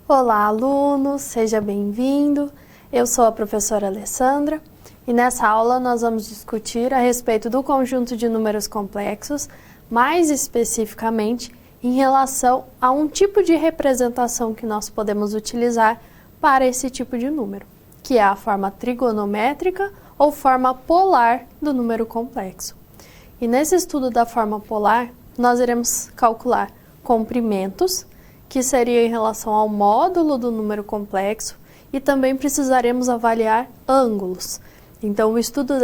Olá, alunos, seja bem-vindo. Eu sou a professora Alessandra e nessa aula nós vamos discutir a respeito do conjunto de números complexos, mais especificamente em relação a um tipo de representação que nós podemos utilizar para esse tipo de número, que é a forma trigonométrica ou forma polar do número complexo. E nesse estudo da forma polar, nós iremos calcular comprimentos, que seria em relação ao módulo do número complexo, e também precisaremos avaliar ângulos. Então, o estudo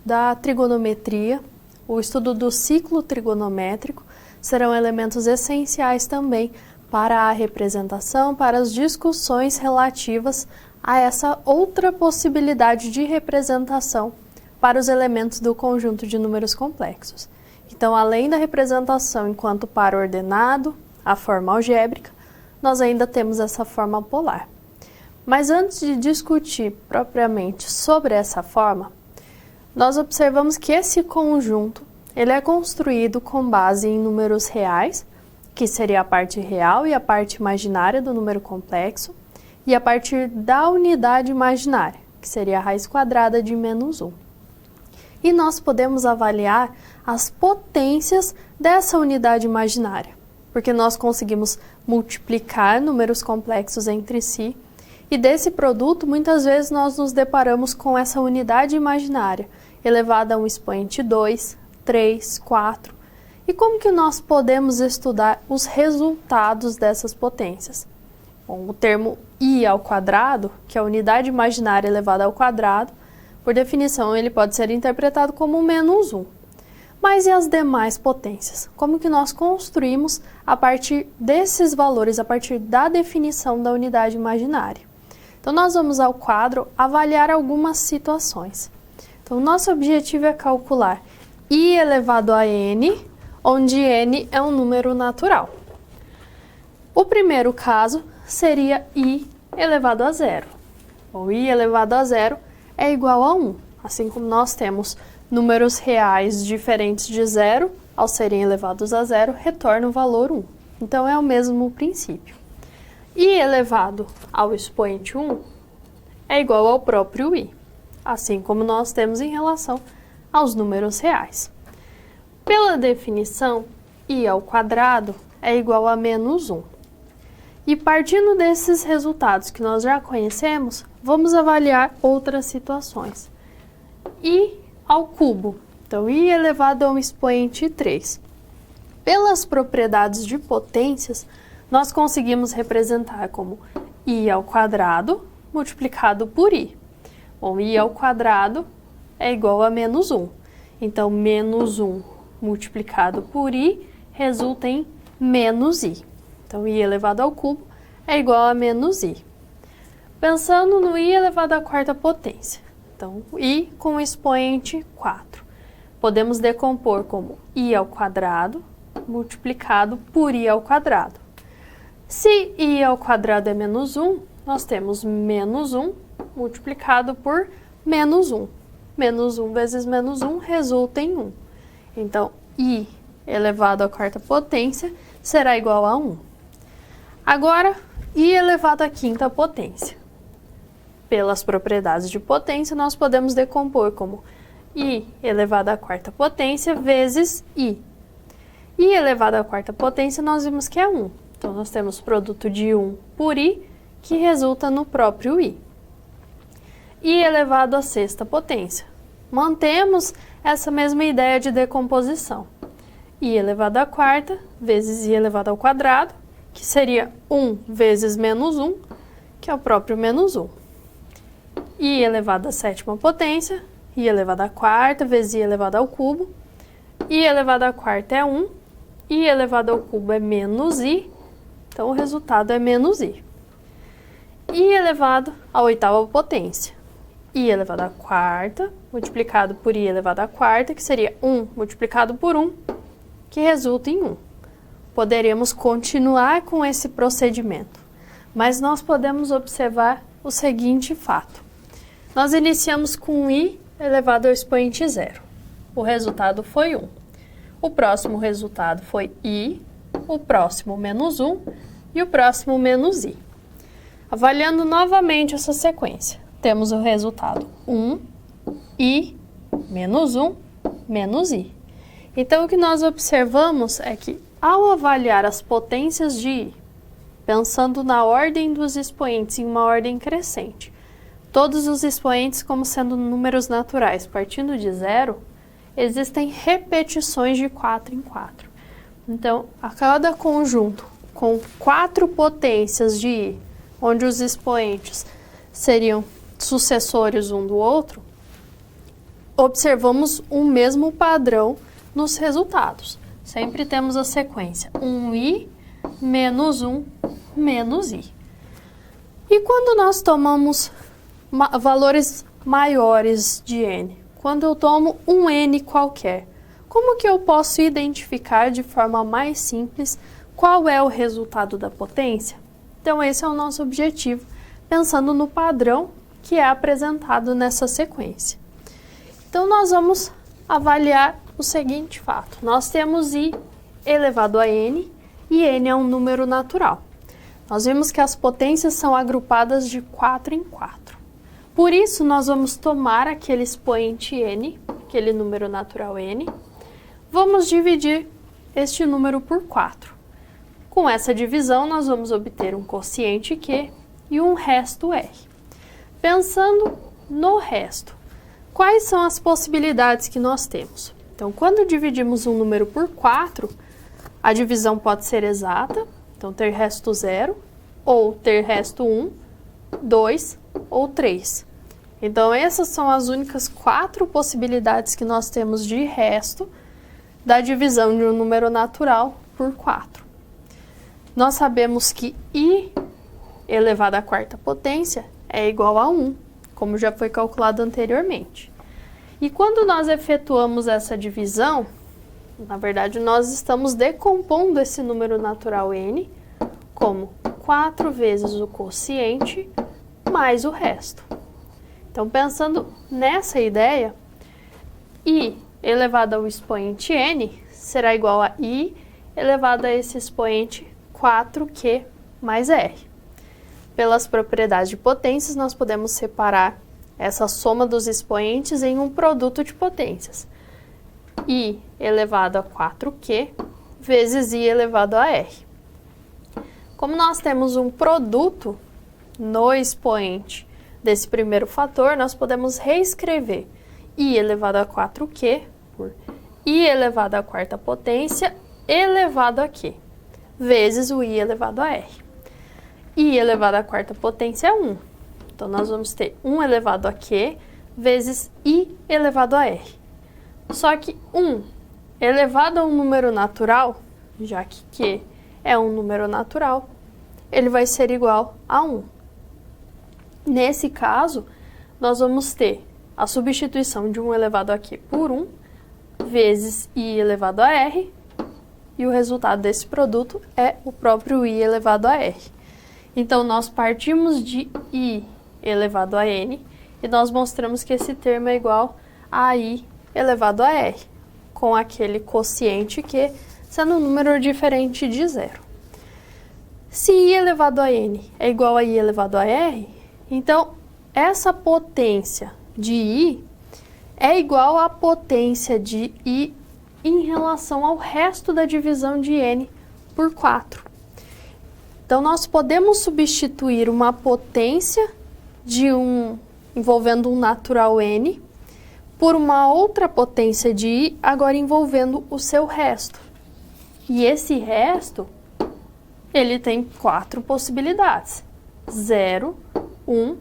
da trigonometria, o estudo do ciclo trigonométrico, serão elementos essenciais também para a representação, para as discussões relativas a essa outra possibilidade de representação para os elementos do conjunto de números complexos. Então, além da representação enquanto par ordenado, a forma algébrica, nós ainda temos essa forma polar. Mas antes de discutir propriamente sobre essa forma, nós observamos que esse conjunto ele é construído com base em números reais, que seria a parte real e a parte imaginária do número complexo, e a partir da unidade imaginária, que seria a raiz quadrada de -1. E nós podemos avaliar as potências dessa unidade imaginária, porque nós conseguimos multiplicar números complexos entre si, e desse produto, muitas vezes, nós nos deparamos com essa unidade imaginária, elevada a um expoente 2, 3, 4. E como que nós podemos estudar os resultados dessas potências? Bom, o termo i ao quadrado, que é a unidade imaginária elevada ao quadrado, por definição, ele pode ser interpretado como -1. Mas e as demais potências? Como que nós construímos a partir desses valores, a partir da definição da unidade imaginária? Então, nós vamos ao quadro avaliar algumas situações. Então, o nosso objetivo é calcular i elevado a n, onde n é um número natural. O primeiro caso seria i elevado a zero. Bom, i elevado a zero é igual a 1, assim como nós temos números reais diferentes de zero, ao serem elevados a zero, retornam o valor 1. Então, é o mesmo princípio. I elevado ao expoente 1 é igual ao próprio i, assim como nós temos em relação aos números reais. Pela definição, i ao quadrado é igual a -1. E partindo desses resultados que nós já conhecemos, vamos avaliar outras situações. I ao cubo. Então, i elevado a um expoente 3. Pelas propriedades de potências, nós conseguimos representar como i ao quadrado multiplicado por i. Bom, i ao quadrado é igual a -1. Então, -1 multiplicado por i resulta em -i. Então, i elevado ao cubo é igual a -i. Pensando no i elevado à quarta potência. Então, i com expoente 4. Podemos decompor como i ao quadrado multiplicado por i ao quadrado. Se i ao quadrado é -1, nós temos -1 multiplicado por -1. -1 vezes -1 resulta em 1. Então, i elevado à quarta potência será igual a 1. Agora, i elevado à quinta potência. Pelas propriedades de potência, nós podemos decompor como i elevado à quarta potência vezes i. I elevado à quarta potência, nós vimos que é 1. Então, nós temos produto de 1 por i, que resulta no próprio i. I elevado à sexta potência. Mantemos essa mesma ideia de decomposição. I elevado à quarta vezes i elevado ao quadrado, que seria 1 vezes -1, que é o próprio -1. I elevado à sétima potência, i elevado à quarta vezes i elevado ao cubo. I elevado à quarta é 1, i elevado ao cubo é -i, então o resultado é -i. I elevado à oitava potência. I elevado à quarta multiplicado por i elevado à quarta, que seria 1 multiplicado por 1, que resulta em 1. Poderíamos continuar com esse procedimento, mas nós podemos observar o seguinte fato. Nós iniciamos com i elevado ao expoente 0. O resultado foi 1. O próximo resultado foi i, o próximo -1 e o próximo -i. Avaliando novamente essa sequência, temos o resultado 1, i, menos 1, menos i. Então, o que nós observamos é que, ao avaliar as potências de i, pensando na ordem dos expoentes em uma ordem crescente, todos os expoentes como sendo números naturais, partindo de zero, existem repetições de 4 em 4. Então, a cada conjunto com 4 potências de i, onde os expoentes seriam sucessores um do outro, observamos o mesmo padrão nos resultados. Sempre temos a sequência 1i menos 1 menos i. E quando nós tomamos valores maiores de n, quando eu tomo um n qualquer, como que eu posso identificar de forma mais simples qual é o resultado da potência? Então, esse é o nosso objetivo, pensando no padrão que é apresentado nessa sequência. Então, nós vamos avaliar o seguinte fato. Nós temos i elevado a n, e n é um número natural. Nós vimos que as potências são agrupadas de 4 em 4. Por isso, nós vamos tomar aquele expoente n, aquele número natural n, vamos dividir este número por 4. Com essa divisão, nós vamos obter um quociente Q e um resto R. Pensando no resto, quais são as possibilidades que nós temos? Então, quando dividimos um número por 4, a divisão pode ser exata, então ter resto 0, ou ter resto 1, 2 ou 3. Então, essas são as únicas 4 possibilidades que nós temos de resto da divisão de um número natural por 4. Nós sabemos que i elevado à quarta potência é igual a 1, como já foi calculado anteriormente. E quando nós efetuamos essa divisão, na verdade, nós estamos decompondo esse número natural n como 4 vezes o quociente mais o resto. Então, pensando nessa ideia, i elevado ao expoente n será igual a i elevado a esse expoente 4q mais r. Pelas propriedades de potências, nós podemos separar essa soma dos expoentes em um produto de potências. I elevado a 4q vezes i elevado a r. Como nós temos um produto no expoente desse primeiro fator, nós podemos reescrever i elevado a 4q por i elevado à quarta potência elevado a q, vezes o i elevado a r. I elevado à quarta potência é 1. Então, nós vamos ter 1 elevado a q vezes i elevado a r. Só que 1 elevado a um número natural, já que q é um número natural, ele vai ser igual a 1. Nesse caso, nós vamos ter a substituição de 1 elevado a q por 1 vezes i elevado a r, e o resultado desse produto é o próprio i elevado a r. Então, nós partimos de i elevado a n e nós mostramos que esse termo é igual a i elevado a r, com aquele quociente Q sendo um número diferente de zero. Se i elevado a n é igual a i elevado a r, então essa potência de i é igual à potência de i em relação ao resto da divisão de n por 4. Então, nós podemos substituir uma potência envolvendo um natural n por uma outra potência de i, agora envolvendo o seu resto. E esse resto, ele tem 4 possibilidades: 0, 1,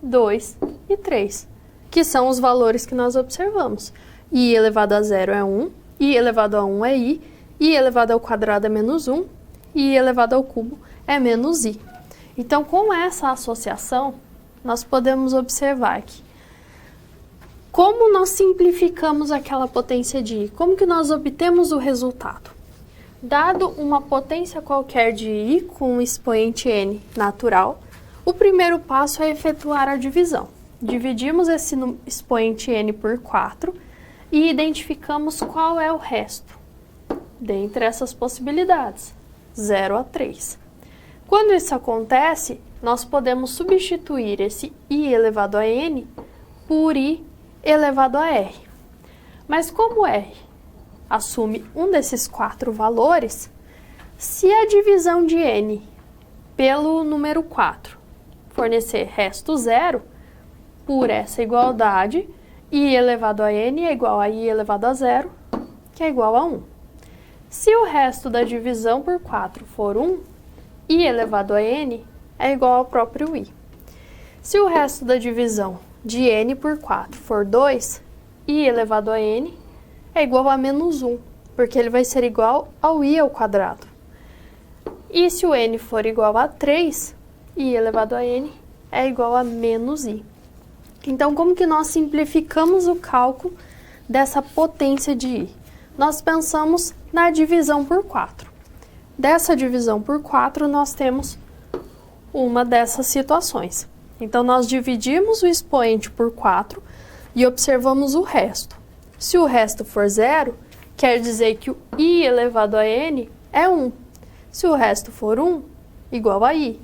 2 e 3, que são os valores que nós observamos. I elevado a 0 é 1, i elevado a 1 é i elevado ao quadrado é menos 1, e i elevado ao cubo é menos i. Então, com essa associação, nós podemos observar que como nós simplificamos aquela potência de i, como que nós obtemos o resultado? Dado uma potência qualquer de i com um expoente n natural, o primeiro passo é efetuar a divisão. Dividimos esse expoente n por 4 e identificamos qual é o resto dentre essas possibilidades, 0 a 3. Quando isso acontece, nós podemos substituir esse i elevado a n por i elevado a r. Mas como r assume um desses 4 valores, se a divisão de n pelo número 4 fornecer resto zero, por essa igualdade, i elevado a n é igual a i elevado a zero, que é igual a 1. Se o resto da divisão por 4 for 1, i elevado a n é igual ao próprio i. Se o resto da divisão de n por 4 for 2, i elevado a n é igual a menos 1, porque ele vai ser igual ao i ao quadrado. E se o n for igual a 3, i elevado a n é igual a menos i. Então, como que nós simplificamos o cálculo dessa potência de i? Nós pensamos na divisão por 4. Dessa divisão por 4, nós temos uma dessas situações. Então, nós dividimos o expoente por 4 e observamos o resto. Se o resto for zero, quer dizer que o i elevado a n é 1. Se o resto for 1, igual a i.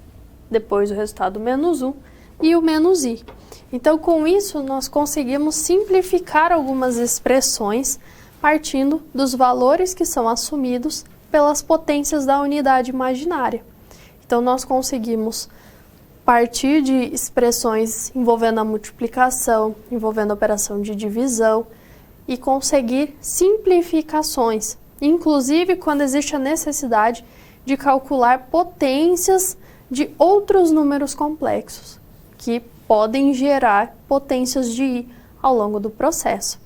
Depois o resultado menos 1 e o menos i. Então, com isso, nós conseguimos simplificar algumas expressões partindo dos valores que são assumidos pelas potências da unidade imaginária. Então, nós conseguimos partir de expressões envolvendo a multiplicação, envolvendo a operação de divisão e conseguir simplificações, inclusive quando existe a necessidade de calcular potências de outros números complexos, que podem gerar potências de i ao longo do processo.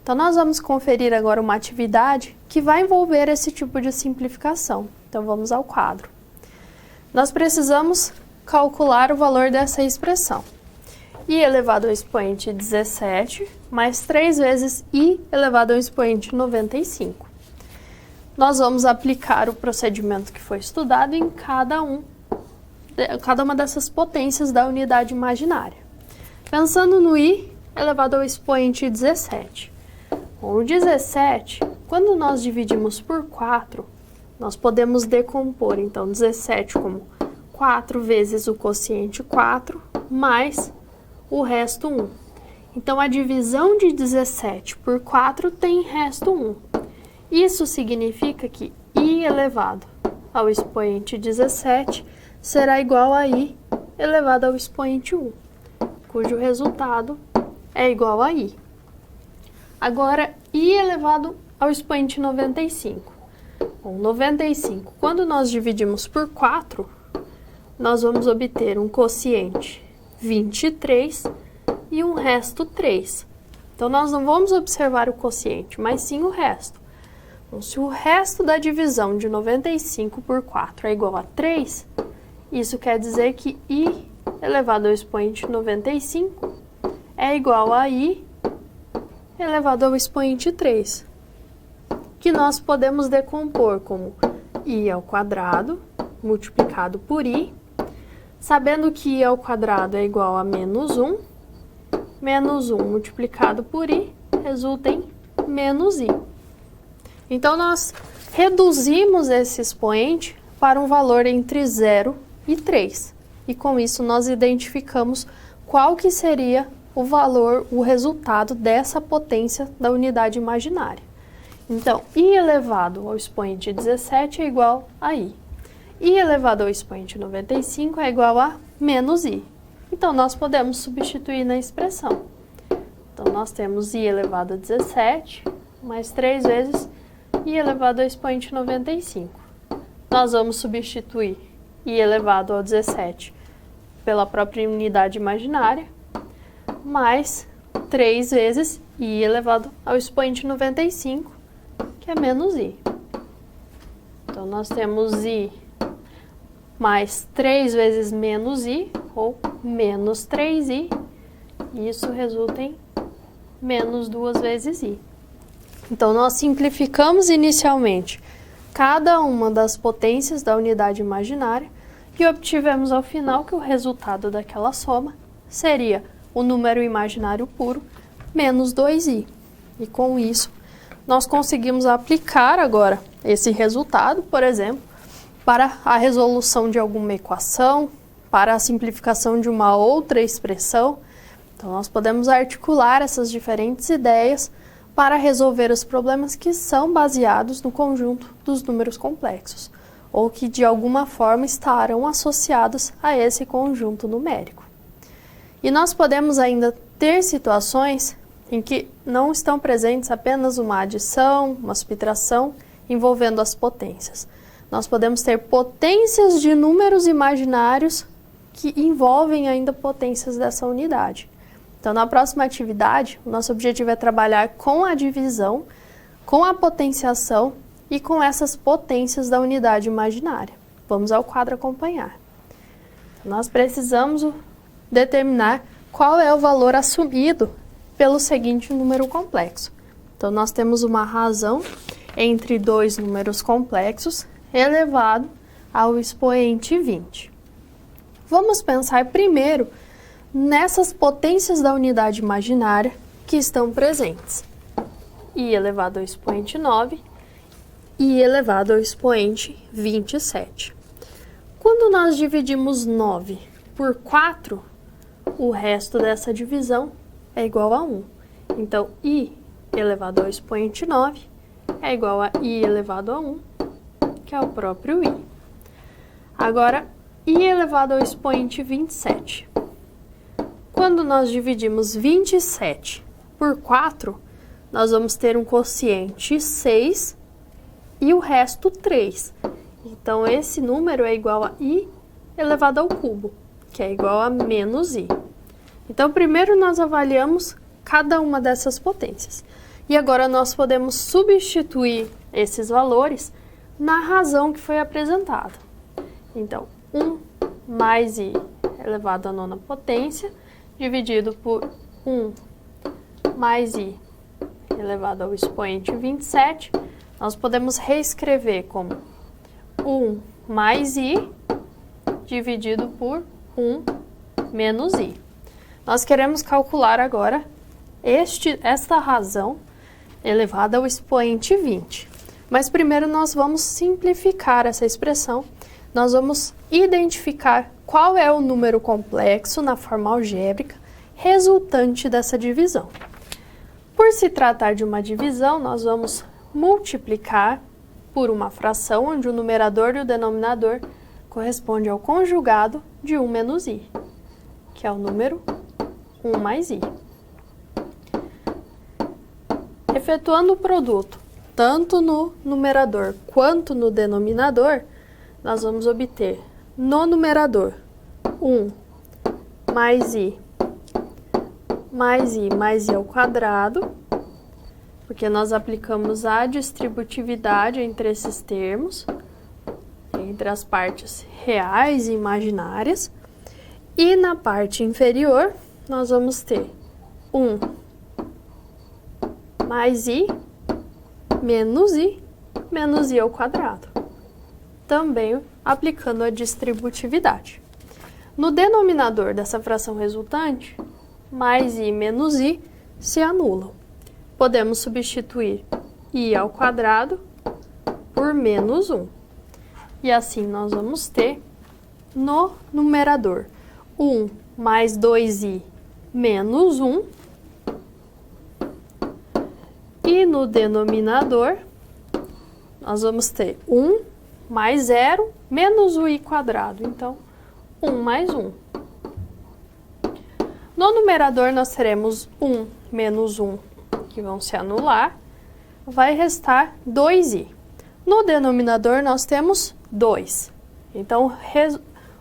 Então, nós vamos conferir agora uma atividade que vai envolver esse tipo de simplificação. Então, vamos ao quadro. Nós precisamos calcular o valor dessa expressão. I elevado ao expoente 17 mais 3 vezes i elevado ao expoente 95. Nós vamos aplicar o procedimento que foi estudado em cada uma dessas potências da unidade imaginária. Pensando no i elevado ao expoente 17. O 17, quando nós dividimos por 4, nós podemos decompor, então, 17 como 4 vezes o quociente 4, mais o resto 1. Então, a divisão de 17 por 4 tem resto 1. Isso significa que i elevado ao expoente 17 será igual a i elevado ao expoente 1, cujo resultado é igual a i. Agora, i elevado ao expoente 95. Bom, 95, quando nós dividimos por 4, nós vamos obter um quociente 23 e um resto 3. Então, nós não vamos observar o quociente, mas sim o resto. Então, se o resto da divisão de 95 por 4 é igual a 3, isso quer dizer que i elevado ao expoente 95 é igual a i elevado ao expoente 3, que nós podemos decompor como i ao quadrado multiplicado por i, sabendo que i ao quadrado é igual a menos 1 multiplicado por i resulta em menos i. Então, nós reduzimos esse expoente para um valor entre 0 e 3. E com isso, nós identificamos qual que seria o valor, o resultado dessa potência da unidade imaginária. Então, i elevado ao expoente 17 é igual a i. I elevado ao expoente 95 é igual a menos i. Então, nós podemos substituir na expressão. Então, nós temos i elevado a 17 mais 3 vezes i elevado ao expoente 95. Nós vamos substituir i elevado ao 17 pela própria unidade imaginária, mais 3 vezes i elevado ao expoente 95, que é menos i. Então, nós temos i mais 3 vezes menos i, ou menos 3i, e isso resulta em menos 2 vezes i. Então, nós simplificamos inicialmente cada uma das potências da unidade imaginária e obtivemos ao final que o resultado daquela soma seria o número imaginário puro menos 2i. E com isso, nós conseguimos aplicar agora esse resultado, por exemplo, para a resolução de alguma equação, para a simplificação de uma outra expressão. Então, nós podemos articular essas diferentes ideias para resolver os problemas que são baseados no conjunto dos números complexos, ou que de alguma forma estarão associados a esse conjunto numérico. E nós podemos ainda ter situações em que não estão presentes apenas uma adição, uma subtração, envolvendo as potências. Nós podemos ter potências de números imaginários que envolvem ainda potências dessa unidade. Então, na próxima atividade, o nosso objetivo é trabalhar com a divisão, com a potenciação e com essas potências da unidade imaginária. Vamos ao quadro acompanhar. Nós precisamos determinar qual é o valor assumido pelo seguinte número complexo. Então, nós temos uma razão entre dois números complexos elevado ao expoente 20. Vamos pensar primeiro nessas potências da unidade imaginária que estão presentes. I elevado ao expoente 9 e elevado ao expoente 27. Quando nós dividimos 9 por 4, o resto dessa divisão é igual a 1. Então, I elevado ao expoente 9 é igual a I elevado a 1, que é o próprio I. Agora, I elevado ao expoente 27. Quando nós dividimos 27 por 4, nós vamos ter um quociente 6 e o resto 3. Então, esse número é igual a I elevado ao cubo, que é igual a menos I. Então, primeiro nós avaliamos cada uma dessas potências. E agora nós podemos substituir esses valores na razão que foi apresentada. Então, 1 mais I elevado à nona potência, dividido por 1 mais I elevado ao expoente 27, nós podemos reescrever como 1 mais I dividido por 1 menos I. Nós queremos calcular agora esta razão elevada ao expoente 20. Mas primeiro nós vamos simplificar essa expressão. Nós vamos identificar qual é o número complexo na forma algébrica resultante dessa divisão. Por se tratar de uma divisão, nós vamos multiplicar por uma fração onde o numerador e o denominador correspondem ao conjugado de 1 menos I, que é o número 1 mais I. Efetuando o produto tanto no numerador quanto no denominador, nós vamos obter no numerador 1 mais I mais I ao quadrado, porque nós aplicamos a distributividade entre esses termos, entre as partes reais e imaginárias. E na parte inferior, nós vamos ter 1 mais I menos I ao quadrado, também aplicando a distributividade. No denominador dessa fração resultante, mais I menos I se anulam. Podemos substituir I ao quadrado por menos 1. E assim nós vamos ter no numerador 1 mais 2I menos 1. E no denominador, nós vamos ter 1 mais 0 menos o I quadrado. Então, 1 mais 1. No numerador, nós teremos 1 menos 1, que vão se anular. Vai restar 2I. No denominador, nós temos 2. Então,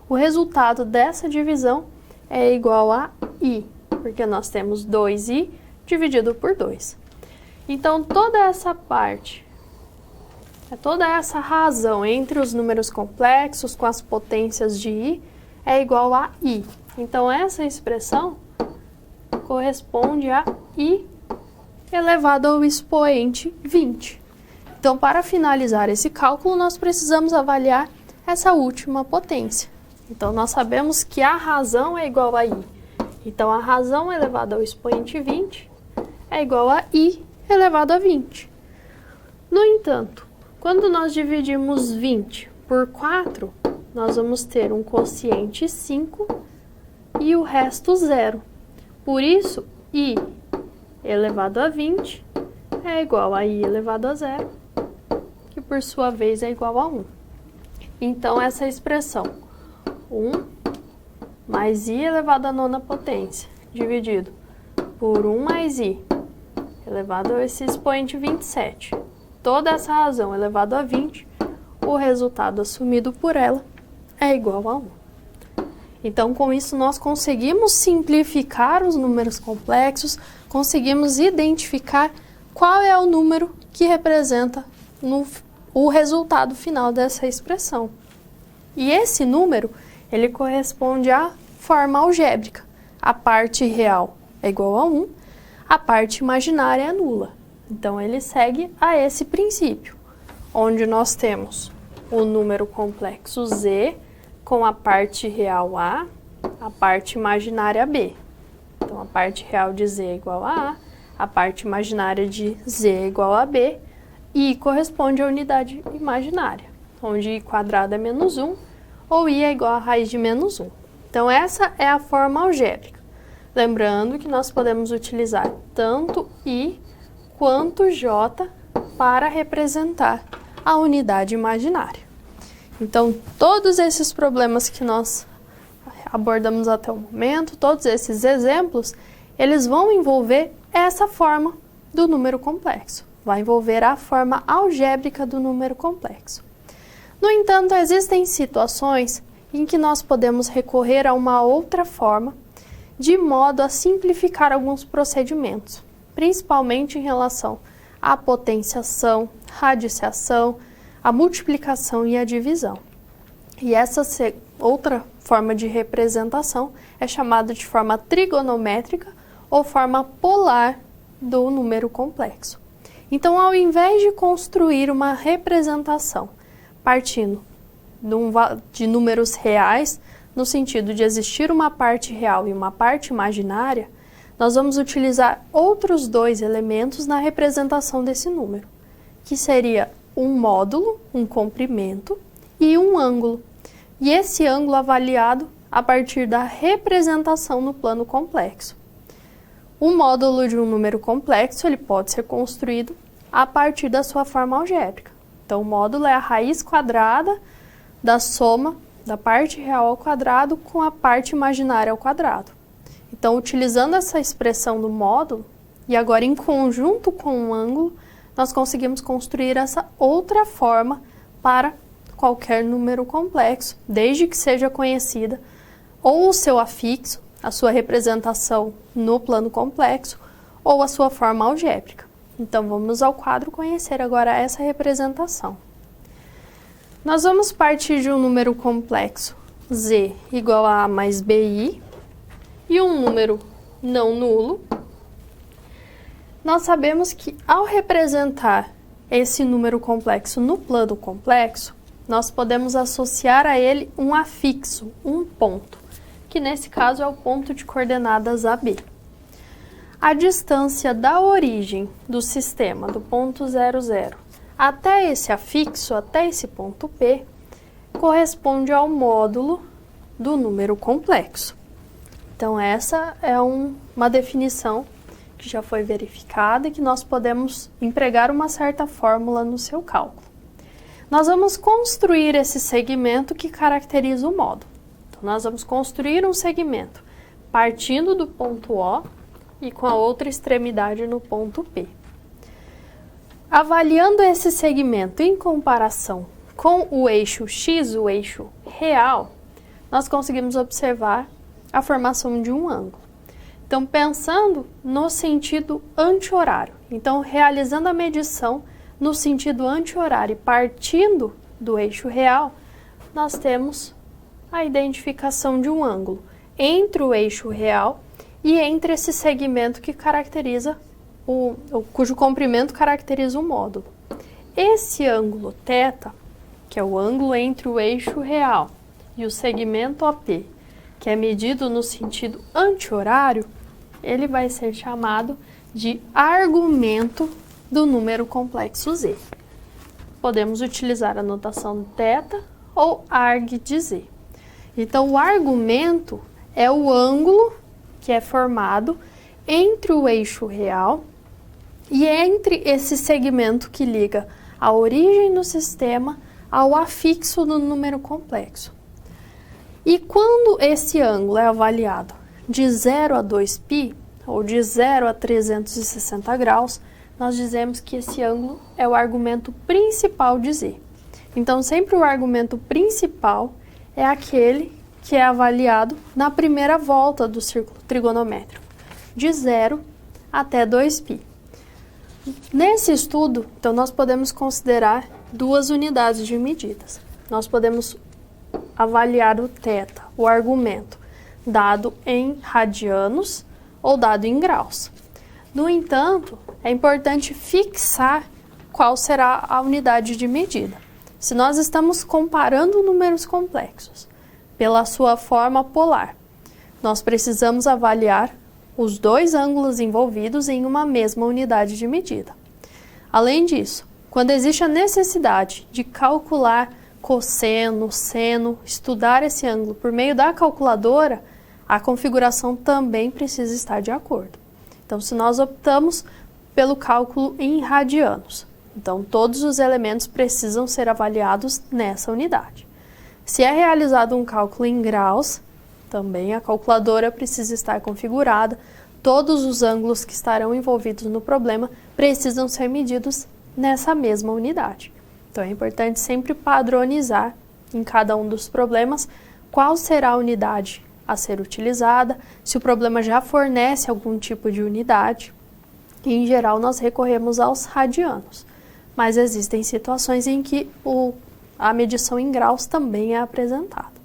o resultado dessa divisão é igual a I, porque nós temos 2I dividido por 2. Então, toda essa parte, toda essa razão entre os números complexos com as potências de I é igual a I. Então, essa expressão corresponde a I elevado ao expoente 20. Então, para finalizar esse cálculo, nós precisamos avaliar essa última potência. Então, nós sabemos que a razão é igual a I. Então, a razão elevada ao expoente 20 é igual a I elevado a 20. No entanto, quando nós dividimos 20 por 4, nós vamos ter um quociente 5 e o resto 0. Por isso, I elevado a 20 é igual a I elevado a 0, que por sua vez é igual a 1. Então, essa expressão 1 mais I elevado à nona potência, dividido por 1 mais I elevado a esse expoente 27. Toda essa razão elevado a 20, o resultado assumido por ela é igual a 1. Então, com isso, nós conseguimos simplificar os números complexos, conseguimos identificar qual é o número que representa o resultado final dessa expressão. E esse número, ele corresponde à forma algébrica. A parte real é igual a 1, a parte imaginária é nula. Então, ele segue a esse princípio, onde nós temos o número complexo Z com a parte real A, a parte imaginária B. Então, a parte real de Z é igual a A parte imaginária de Z é igual a B, e corresponde à unidade imaginária, onde I quadrado é menos 1, ou I é igual a raiz de menos 1. Então, essa é a forma algébrica. Lembrando que nós podemos utilizar tanto I quanto J para representar a unidade imaginária. Então, todos esses problemas que nós abordamos até o momento, todos esses exemplos, eles vão envolver essa forma do número complexo. Vai envolver a forma algébrica do número complexo. No entanto, existem situações em que nós podemos recorrer a uma outra forma, de modo a simplificar alguns procedimentos, principalmente em relação à potenciação, radiciação, a multiplicação e a divisão. E essa outra forma de representação é chamada de forma trigonométrica ou forma polar do número complexo. Então, ao invés de construir uma representação partindo de números reais, no sentido de existir uma parte real e uma parte imaginária, nós vamos utilizar outros dois elementos na representação desse número, que seria um módulo, um comprimento e um ângulo. E esse ângulo avaliado a partir da representação no plano complexo. O módulo de um número complexo ele pode ser construído a partir da sua forma algébrica. Então, o módulo é a raiz quadrada da soma da parte real ao quadrado com a parte imaginária ao quadrado. Então, utilizando essa expressão do módulo, e agora em conjunto com o ângulo, nós conseguimos construir essa outra forma para qualquer número complexo, desde que seja conhecida ou o seu afixo, a sua representação no plano complexo, ou a sua forma algébrica. Então, vamos ao quadro conhecer agora essa representação. Nós vamos partir de um número complexo Z igual a A mais BI e um número não nulo. Nós sabemos que ao representar esse número complexo no plano complexo, nós podemos associar a ele um afixo, um ponto, que nesse caso é o ponto de coordenadas AB. A distância da origem do sistema, do ponto 0, 0, até esse afixo, até esse ponto P, corresponde ao módulo do número complexo. Então, essa é uma definição que já foi verificada e que nós podemos empregar uma certa fórmula no seu cálculo. Nós vamos construir esse segmento que caracteriza o módulo. Então, nós vamos construir um segmento partindo do ponto O e com a outra extremidade no ponto P. Avaliando esse segmento em comparação com o eixo X, o eixo real, nós conseguimos observar a formação de um ângulo. Então, pensando no sentido anti-horário, então realizando a medição no sentido anti-horário e partindo do eixo real, nós temos a identificação de um ângulo entre o eixo real e entre esse segmento que caracteriza cujo comprimento caracteriza o módulo. Esse ângulo θ, que é o ângulo entre o eixo real e o segmento OP, que é medido no sentido anti-horário, ele vai ser chamado de argumento do número complexo Z. Podemos utilizar a notação θ ou arg de z. Então, o argumento é o ângulo que é formado entre o eixo real e entre esse segmento que liga a origem do sistema ao afixo do número complexo. E quando esse ângulo é avaliado de 0 a 2π, ou de 0 a 360 graus, nós dizemos que esse ângulo é o argumento principal de z. Então, sempre o argumento principal é aquele que é avaliado na primeira volta do círculo trigonométrico, de 0 até 2π. Nesse estudo, então, nós podemos considerar duas unidades de medidas. Nós podemos avaliar o θ, o argumento, dado em radianos ou dado em graus. No entanto, é importante fixar qual será a unidade de medida. Se nós estamos comparando números complexos pela sua forma polar, nós precisamos avaliar os dois ângulos envolvidos em uma mesma unidade de medida. Além disso, quando existe a necessidade de calcular cosseno, seno, estudar esse ângulo por meio da calculadora, a configuração também precisa estar de acordo. Então, se nós optamos pelo cálculo em radianos, então todos os elementos precisam ser avaliados nessa unidade. Se é realizado um cálculo em graus, também a calculadora precisa estar configurada, todos os ângulos que estarão envolvidos no problema precisam ser medidos nessa mesma unidade. Então, é importante sempre padronizar em cada um dos problemas qual será a unidade a ser utilizada, se o problema já fornece algum tipo de unidade. E, em geral, nós recorremos aos radianos, mas existem situações em que a medição em graus também é apresentada.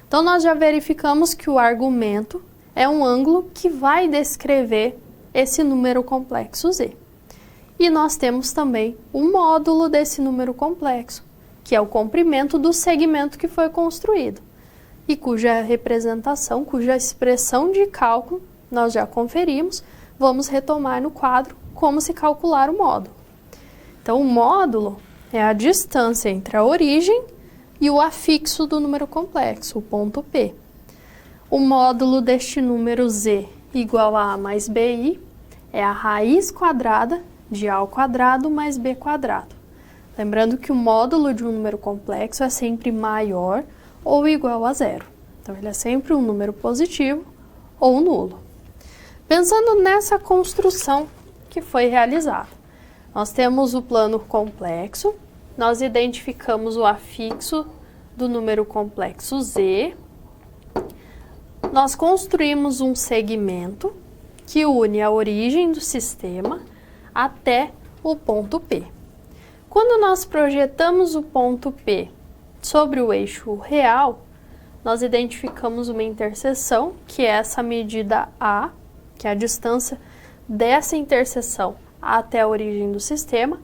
Então, nós já verificamos que o argumento é um ângulo que vai descrever esse número complexo z. E nós temos também o módulo desse número complexo, que é o comprimento do segmento que foi construído, e cuja representação, cuja expressão de cálculo nós já conferimos. Vamos retomar no quadro como se calcular o módulo. Então, o módulo é a distância entre a origem e o afixo do número complexo, o ponto P. O módulo deste número z igual a mais bi é a raiz quadrada de a ao quadrado mais b quadrado. Lembrando que o módulo de um número complexo é sempre maior ou igual a zero. Então, ele é sempre um número positivo ou nulo. Pensando nessa construção que foi realizada, nós temos o plano complexo, nós identificamos o afixo do número complexo z, nós construímos um segmento que une a origem do sistema até o ponto P. Quando nós projetamos o ponto P sobre o eixo real, nós identificamos uma interseção, que é essa medida A, que é a distância dessa interseção até a origem do sistema,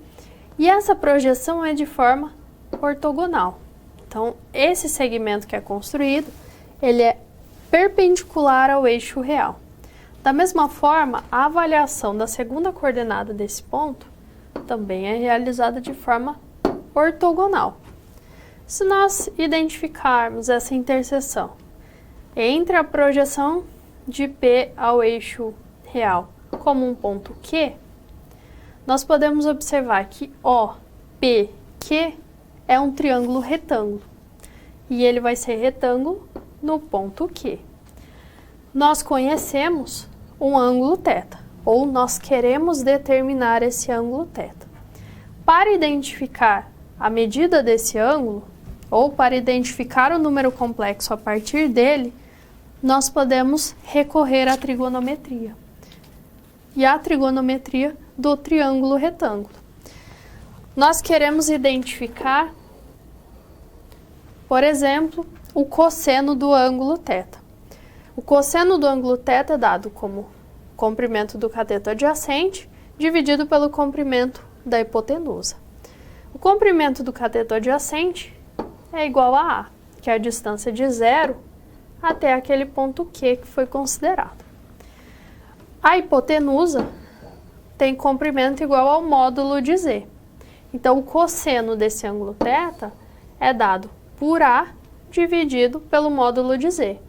e essa projeção é de forma ortogonal. Então, esse segmento que é construído, ele é perpendicular ao eixo real. Da mesma forma, a avaliação da segunda coordenada desse ponto também é realizada de forma ortogonal. Se nós identificarmos essa interseção entre a projeção de P ao eixo real como um ponto Q, nós podemos observar que OPQ é um triângulo retângulo e ele vai ser retângulo no ponto Q. Nós conhecemos um ângulo θ, ou nós queremos determinar esse ângulo θ. Para identificar a medida desse ângulo, ou para identificar o número complexo a partir dele, nós podemos recorrer à trigonometria. E à trigonometria do triângulo retângulo. Nós queremos identificar, por exemplo, o cosseno do ângulo θ. O cosseno do ângulo θ é dado como comprimento do cateto adjacente dividido pelo comprimento da hipotenusa. O comprimento do cateto adjacente é igual a A, que é a distância de 0 até aquele ponto Q que foi considerado. A hipotenusa tem comprimento igual ao módulo de Z. Então, o cosseno desse ângulo θ é dado por A dividido pelo módulo de Z.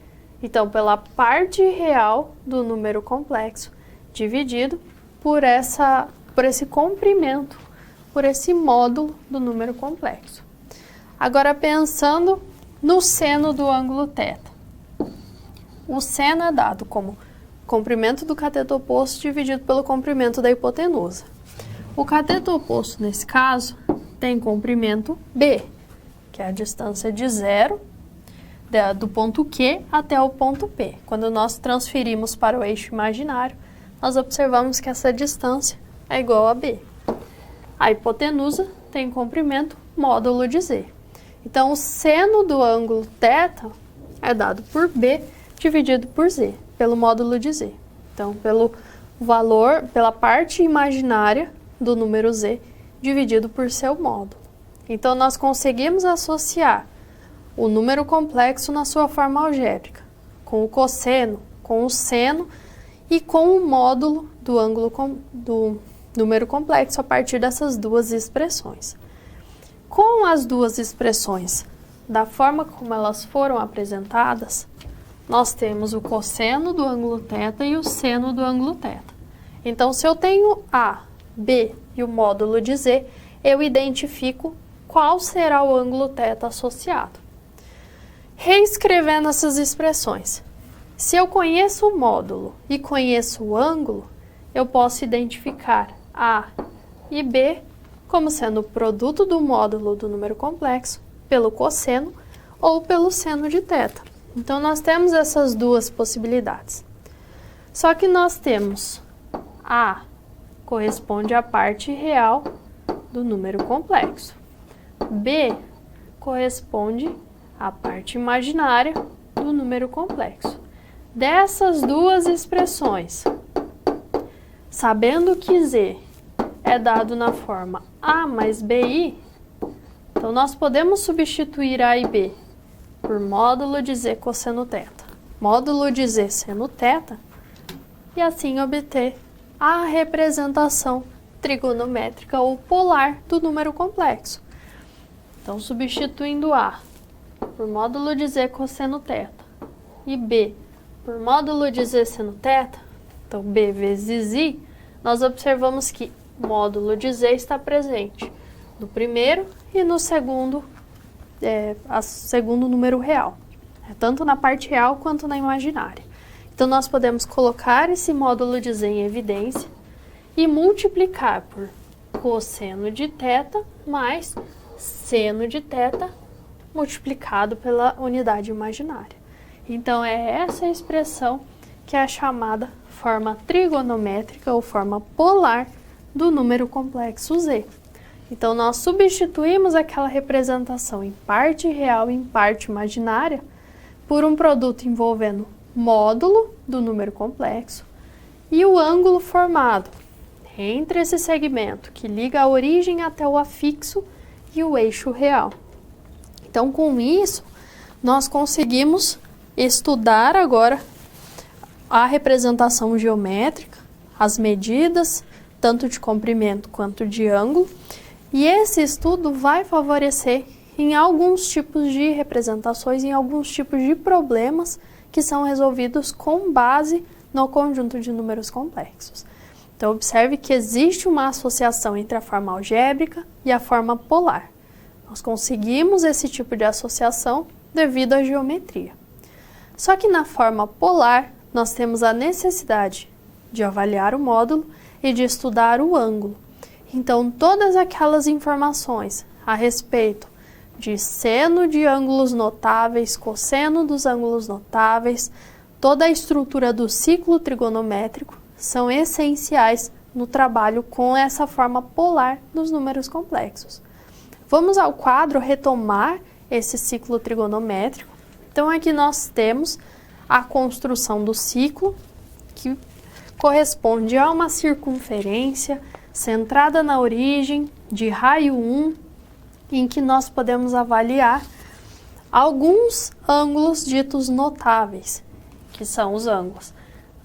Então, pela parte real do número complexo dividido por esse comprimento, por esse módulo do número complexo. Agora, pensando no seno do ângulo θ. O seno é dado como comprimento do cateto oposto dividido pelo comprimento da hipotenusa. O cateto oposto, nesse caso, tem comprimento B, que é a distância de zero, do ponto Q até o ponto P. Quando nós transferimos para o eixo imaginário, nós observamos que essa distância é igual a B. A hipotenusa tem comprimento módulo de Z. Então, o seno do ângulo θ é dado por B dividido por Z, pelo módulo de Z. Então, pelo valor, pela parte imaginária do número Z dividido por seu módulo. Então, nós conseguimos associar o número complexo na sua forma algébrica, com o cosseno, com o seno e com o módulo do ângulo do número complexo a partir dessas duas expressões. Com as duas expressões, da forma como elas foram apresentadas, nós temos o cosseno do ângulo θ e o seno do ângulo θ. Então, se eu tenho A, B e o módulo de Z, eu identifico qual será o ângulo θ associado. Reescrevendo essas expressões, se eu conheço o módulo e conheço o ângulo, eu posso identificar A e B como sendo o produto do módulo do número complexo pelo cosseno ou pelo seno de θ. Então, nós temos essas duas possibilidades. Só que nós temos A corresponde à parte real do número complexo. B corresponde à parte imaginária do número complexo. Dessas duas expressões, sabendo que Z é dado na forma A mais BI, então nós podemos substituir A e B por módulo de Z cosseno θ, módulo de Z seno θ, e assim obter a representação trigonométrica ou polar do número complexo. Então, substituindo A por módulo de Z cosseno θ e B por módulo de Z seno θ, então B vezes I, nós observamos que o módulo de Z está presente no primeiro e no segundo número real, tanto na parte real quanto na imaginária. Então, nós podemos colocar esse módulo de Z em evidência e multiplicar por cosseno de θ mais seno de θ multiplicado pela unidade imaginária. Então, é essa expressão que é a chamada forma trigonométrica ou forma polar do número complexo Z. Então, nós substituímos aquela representação em parte real e em parte imaginária por um produto envolvendo módulo do número complexo e o ângulo formado entre esse segmento que liga a origem até o afixo e o eixo real. Então, com isso, nós conseguimos estudar agora a representação geométrica, as medidas, tanto de comprimento quanto de ângulo, e esse estudo vai favorecer em alguns tipos de representações, em alguns tipos de problemas que são resolvidos com base no conjunto de números complexos. Então, observe que existe uma associação entre a forma algébrica e a forma polar. Nós conseguimos esse tipo de associação devido à geometria. Só que na forma polar, nós temos a necessidade de avaliar o módulo e de estudar o ângulo. Então, todas aquelas informações a respeito de seno de ângulos notáveis, cosseno dos ângulos notáveis, toda a estrutura do ciclo trigonométrico são essenciais no trabalho com essa forma polar dos números complexos. Vamos ao quadro retomar esse ciclo trigonométrico. Então, aqui nós temos a construção do ciclo, que corresponde a uma circunferência centrada na origem de raio 1, em que nós podemos avaliar alguns ângulos ditos notáveis, que são os ângulos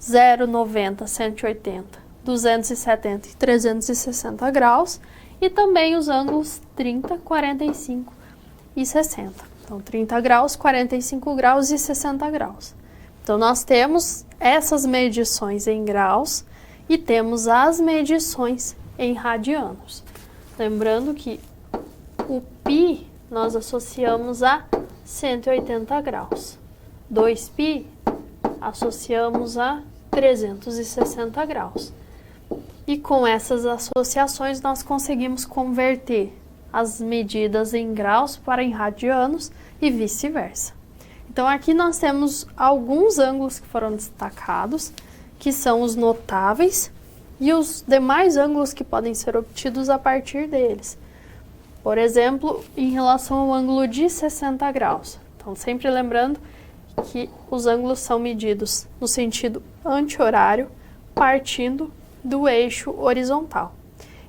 0, 90, 180, 270 e 360 graus, e também os ângulos 30, 45 e 60. Então, 30 graus, 45 graus e 60 graus. Então, nós temos essas medições em graus e temos as medições em radianos. Lembrando que o π nós associamos a 180 graus. 2π associamos a 360 graus. E com essas associações nós conseguimos converter as medidas em graus para em radianos e vice-versa. Então aqui nós temos alguns ângulos que foram destacados, que são os notáveis e os demais ângulos que podem ser obtidos a partir deles. Por exemplo, em relação ao ângulo de 60 graus. Então sempre lembrando que os ângulos são medidos no sentido anti-horário, partindo do eixo horizontal.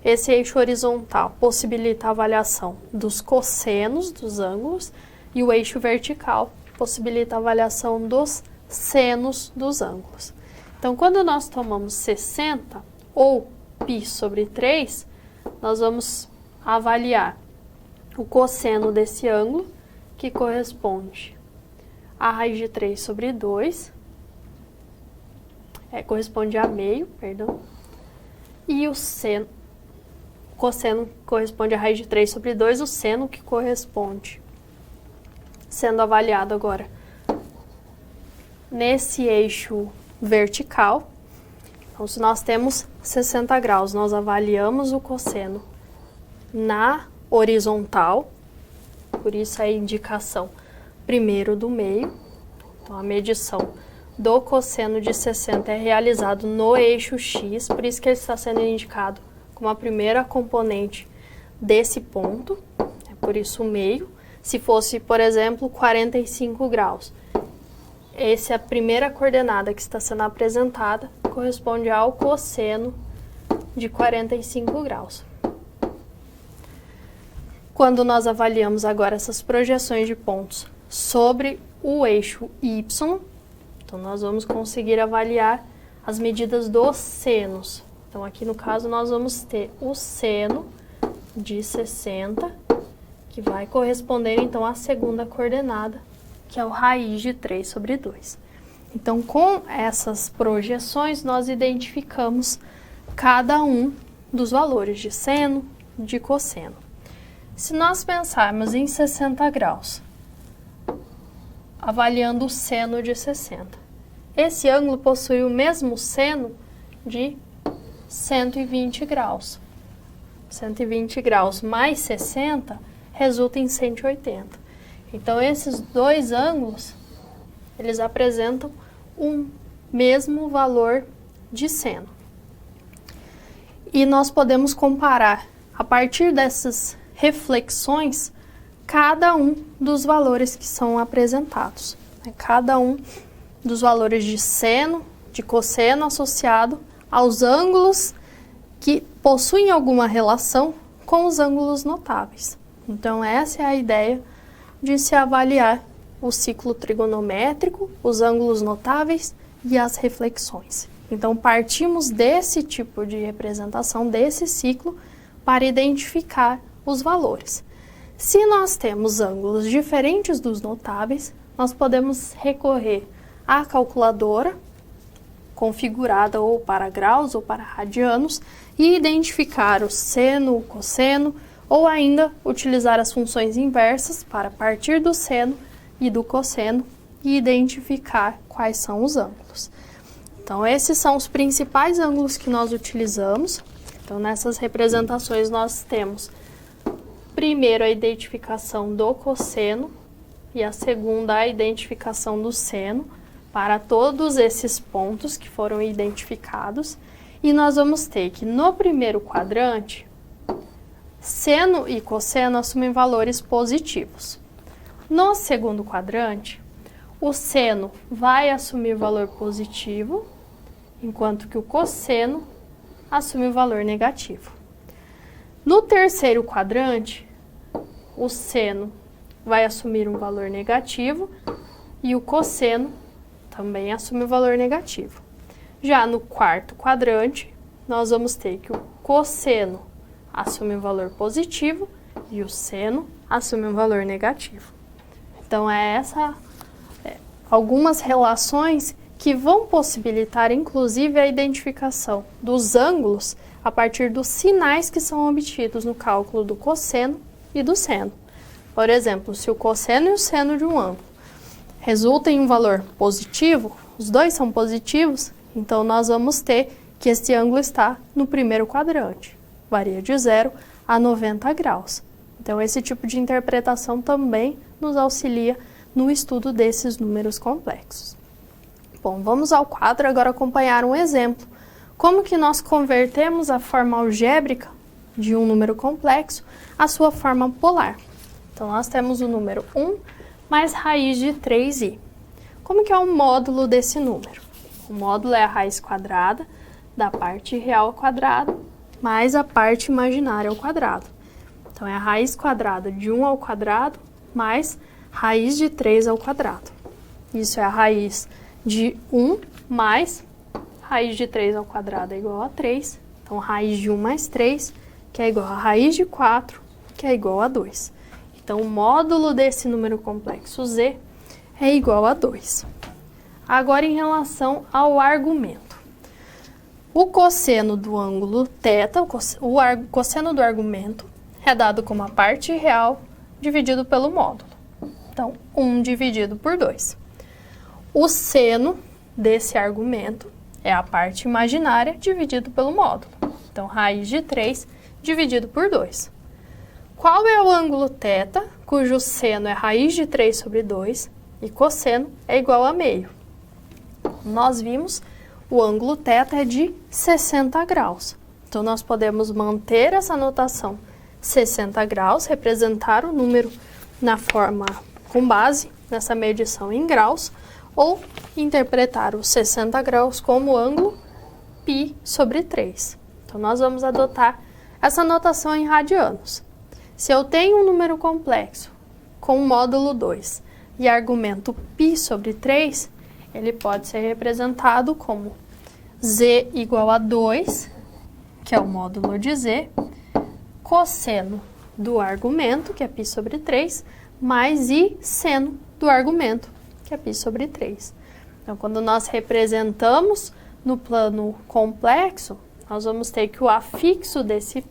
Esse eixo horizontal possibilita a avaliação dos cossenos dos ângulos e o eixo vertical possibilita a avaliação dos senos dos ângulos. Então, quando nós tomamos 60 ou π sobre 3, nós vamos avaliar o cosseno desse ângulo, que corresponde a raiz de 3 sobre 2, corresponde a meio, perdão, e o cosseno corresponde a raiz de 3 sobre 2, o seno que corresponde, sendo avaliado agora nesse eixo vertical. Então, se nós temos 60 graus, nós avaliamos o cosseno na horizontal, por isso a indicação primeiro do meio. Então, a medição do cosseno de 60 é realizado no eixo X, por isso que ele está sendo indicado como a primeira componente desse ponto, é por isso o meio. Se fosse, por exemplo, 45 graus, essa é a primeira coordenada que está sendo apresentada, corresponde ao cosseno de 45 graus. Quando nós avaliamos agora essas projeções de pontos sobre o eixo Y, então nós vamos conseguir avaliar as medidas dos senos. Então aqui no caso nós vamos ter o seno de 60, que vai corresponder então à segunda coordenada, que é o raiz de 3 sobre 2. Então, com essas projeções, nós identificamos cada um dos valores de seno, de cosseno. Se nós pensarmos em 60 graus, avaliando o seno de 60, esse ângulo possui o mesmo seno de 120 graus. 120 graus mais 60 resulta em 180. Então, esses dois ângulos, eles apresentam um mesmo valor de seno. E nós podemos comparar, a partir dessas reflexões, cada um dos valores que são apresentados. Cada um dos valores de seno, de cosseno associado aos ângulos que possuem alguma relação com os ângulos notáveis. Então, essa é a ideia de se avaliar o ciclo trigonométrico, os ângulos notáveis e as reflexões. Então, partimos desse tipo de representação, desse ciclo, para identificar os valores. Se nós temos ângulos diferentes dos notáveis, nós podemos recorrer à calculadora, configurada ou para graus ou para radianos, e identificar o seno, o cosseno, ou ainda utilizar as funções inversas para partir do seno e do cosseno e identificar quais são os ângulos. Então, esses são os principais ângulos que nós utilizamos. Então, nessas representações nós temos primeiro a identificação do cosseno e a segunda a identificação do seno para todos esses pontos que foram identificados. E nós vamos ter que no primeiro quadrante, seno e cosseno assumem valores positivos. No segundo quadrante, o seno vai assumir valor positivo, enquanto que o cosseno assume o valor negativo. No terceiro quadrante, o seno vai assumir um valor negativo e o cosseno também assume o valor negativo. Já no quarto quadrante, nós vamos ter que o cosseno assume um valor positivo e o seno assume um valor negativo. Então, algumas relações que vão possibilitar, inclusive, a identificação dos ângulos a partir dos sinais que são obtidos no cálculo do cosseno e do seno. Por exemplo, se o cosseno e o seno de um ângulo resultam em um valor positivo, os dois são positivos, então nós vamos ter que esse ângulo está no primeiro quadrante. Varia de 0 a 90 graus. Então, esse tipo de interpretação também nos auxilia no estudo desses números complexos. Bom, vamos ao quadro agora acompanhar um exemplo. Como que nós convertemos a forma algébrica de um número complexo à sua forma polar? Então, nós temos o número 1 mais raiz de 3i. Como que é o módulo desse número? O módulo é a raiz quadrada da parte real ao quadrado mais a parte imaginária ao quadrado. Então, é a raiz quadrada de 1 ao quadrado mais raiz de 3 ao quadrado. Isso é a raiz de 1 mais raiz de 3 ao quadrado é igual a 3. Então, raiz de 1 mais 3, que é igual a raiz de 4, que é igual a 2. Então, o módulo desse número complexo z é igual a 2. Agora, em relação ao argumento. O cosseno do ângulo θ, o cosseno do argumento, é dado como a parte real dividido pelo módulo. Então, 1 dividido por 2. O seno desse argumento é a parte imaginária dividido pelo módulo. Então, raiz de 3 dividido por 2. Qual é o ângulo θ, cujo seno é raiz de 3 sobre 2 e cosseno é igual a meio? Nós vimos, o ângulo θ é de 60 graus. Então, nós podemos manter essa notação 60 graus, representar o número na forma com base nessa medição em graus, ou interpretar os 60 graus como ângulo π sobre 3. Então, nós vamos adotar essa notação em radianos. Se eu tenho um número complexo com módulo 2 e argumento π sobre 3, ele pode ser representado como z igual a 2, que é o módulo de z, cosseno do argumento, que é π sobre 3, mais i seno do argumento, que é π sobre 3. Então, quando nós representamos no plano complexo, nós vamos ter que o afixo desse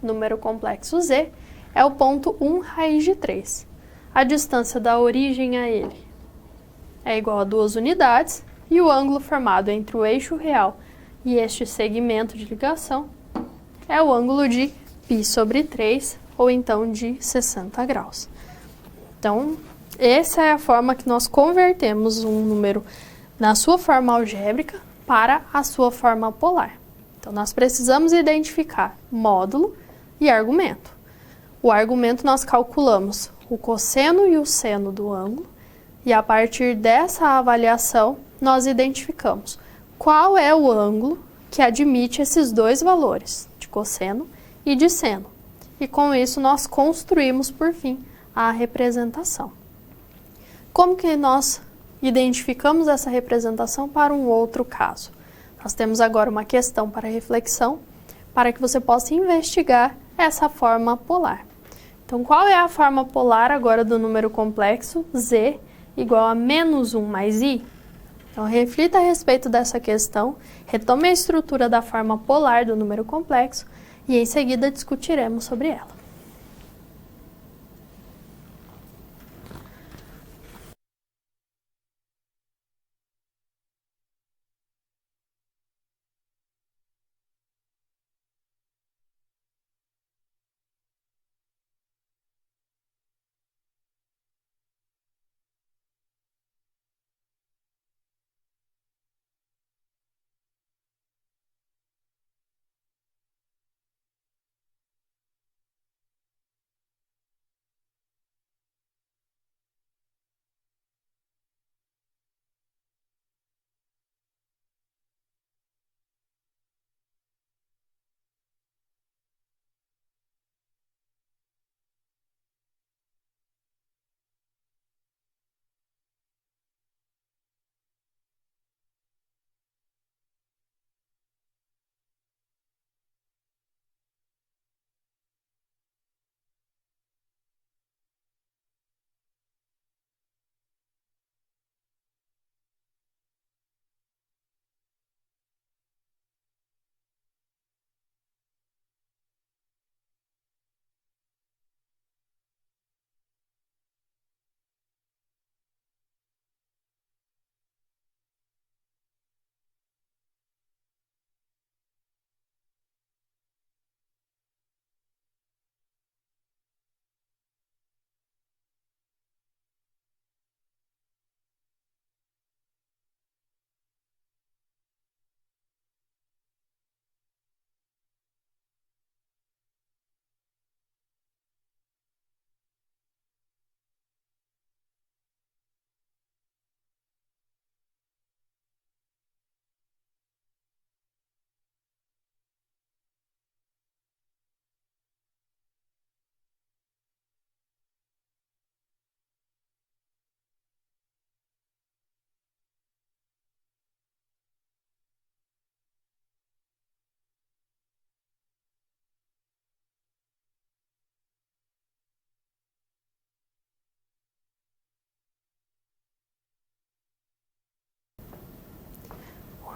número complexo z é o ponto 1 raiz de 3. A distância da origem a ele é igual a 2 unidades e o ângulo formado entre o eixo real e este segmento de ligação é o ângulo de π sobre 3, ou então de 60 graus. Então, essa é a forma que nós convertemos um número na sua forma algébrica para a sua forma polar. Então, nós precisamos identificar módulo e argumento. O argumento nós calculamos o cosseno e o seno do ângulo, e a partir dessa avaliação, nós identificamos qual é o ângulo que admite esses dois valores, de cosseno e de seno. E com isso, nós construímos, por fim, a representação. Como que nós identificamos essa representação para um outro caso? Nós temos agora uma questão para reflexão, para que você possa investigar essa forma polar. Então, qual é a forma polar agora do número complexo z igual a menos 1 mais i? Então, reflita a respeito dessa questão, retome a estrutura da forma polar do número complexo e, em seguida, discutiremos sobre ela.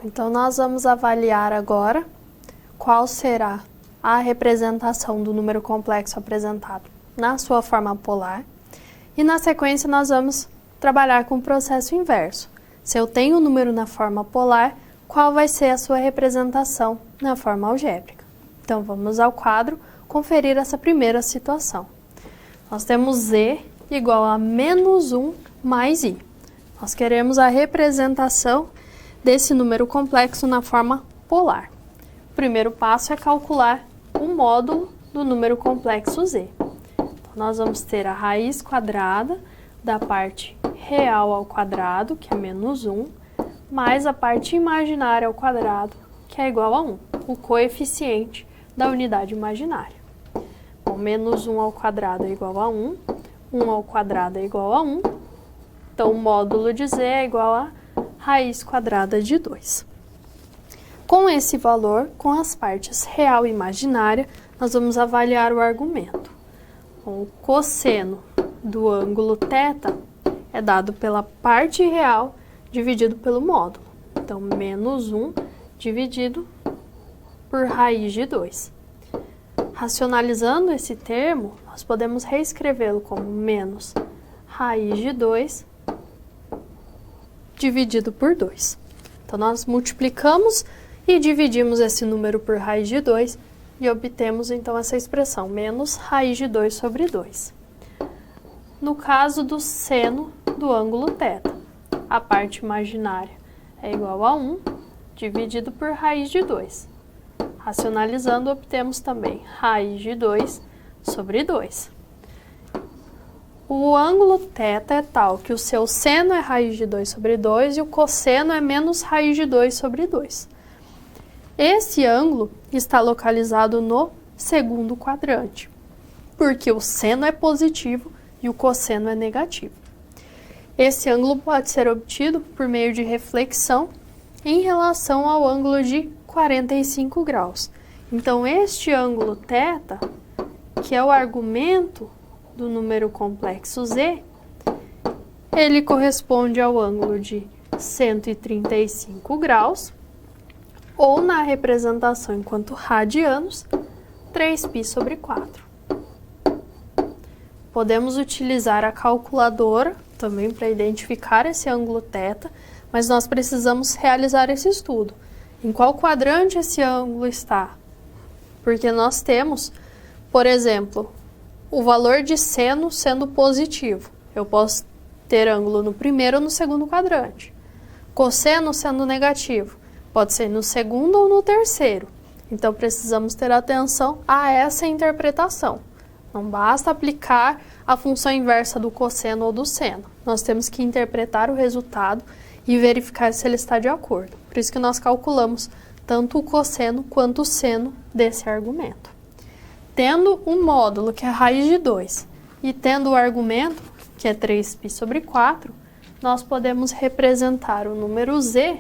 Então, nós vamos avaliar agora qual será a representação do número complexo apresentado na sua forma polar. E na sequência, nós vamos trabalhar com o processo inverso. Se eu tenho o número na forma polar, qual vai ser a sua representação na forma algébrica? Então, vamos ao quadro conferir essa primeira situação. Nós temos z igual a menos 1 mais i. Nós queremos a representação desse número complexo na forma polar. O primeiro passo é calcular o módulo do número complexo z. Então, nós vamos ter a raiz quadrada da parte real ao quadrado, que é menos 1, mais a parte imaginária ao quadrado, que é igual a 1, o coeficiente da unidade imaginária. Bom, menos 1 ao quadrado é igual a 1, 1 ao quadrado é igual a 1, então o módulo de z é igual a raiz quadrada de 2. Com esse valor, com as partes real e imaginária, nós vamos avaliar o argumento. O cosseno do ângulo θ é dado pela parte real dividido pelo módulo. Então, menos 1 dividido por raiz de 2. Racionalizando esse termo, nós podemos reescrevê-lo como menos raiz de 2 dividido por 2. Então, nós multiplicamos e dividimos esse número por raiz de 2 e obtemos, então, essa expressão, menos raiz de 2 sobre 2. No caso do seno do ângulo θ, a parte imaginária é igual a 1 dividido por raiz de 2. Racionalizando, obtemos também raiz de 2 sobre 2. O ângulo θ é tal que o seu seno é raiz de 2 sobre 2 e o cosseno é menos raiz de 2 sobre 2. Esse ângulo está localizado no segundo quadrante, porque o seno é positivo e o cosseno é negativo. Esse ângulo pode ser obtido por meio de reflexão em relação ao ângulo de 45 graus. Então, este ângulo θ, que é o argumento do número complexo z, ele corresponde ao ângulo de 135 graus, ou na representação enquanto radianos, 3π sobre 4. Podemos utilizar a calculadora também para identificar esse ângulo θ, mas nós precisamos realizar esse estudo. Em qual quadrante esse ângulo está? Porque nós temos, por exemplo, o valor de seno sendo positivo. Eu posso ter ângulo no primeiro ou no segundo quadrante. Cosseno sendo negativo. Pode ser no segundo ou no terceiro. Então, precisamos ter atenção a essa interpretação. Não basta aplicar a função inversa do cosseno ou do seno. Nós temos que interpretar o resultado e verificar se ele está de acordo. Por isso que nós calculamos tanto o cosseno quanto o seno desse argumento. Tendo um módulo, que é a raiz de 2, e tendo o argumento, que é 3π sobre 4, nós podemos representar o número z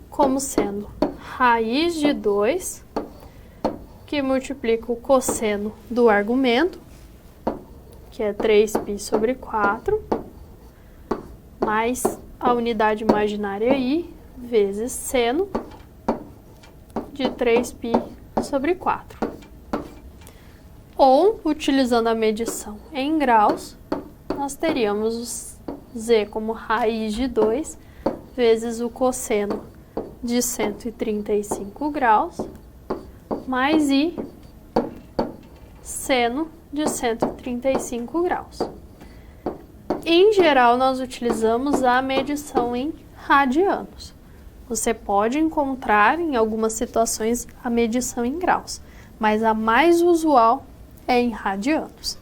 como sendo raiz de 2, que multiplica o cosseno do argumento, que é 3π sobre 4, mais a unidade imaginária i, vezes seno de 3π sobre 4. Ou, utilizando a medição em graus, nós teríamos o z como raiz de 2 vezes o cosseno de 135 graus, mais i, seno de 135 graus. Em geral, nós utilizamos a medição em radianos. Você pode encontrar, em algumas situações, a medição em graus, mas a mais usual é em radianos.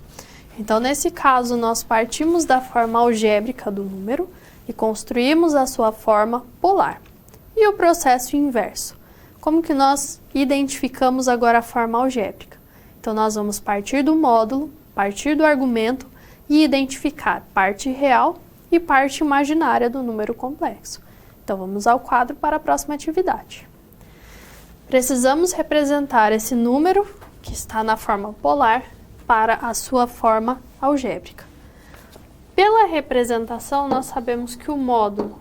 Então, nesse caso, nós partimos da forma algébrica do número e construímos a sua forma polar. E o processo inverso? Como que nós identificamos agora a forma algébrica? Então, nós vamos partir do módulo, partir do argumento e identificar parte real e parte imaginária do número complexo. Então, vamos ao quadro para a próxima atividade. Precisamos representar esse número que está na forma polar para a sua forma algébrica. Pela representação, nós sabemos que o módulo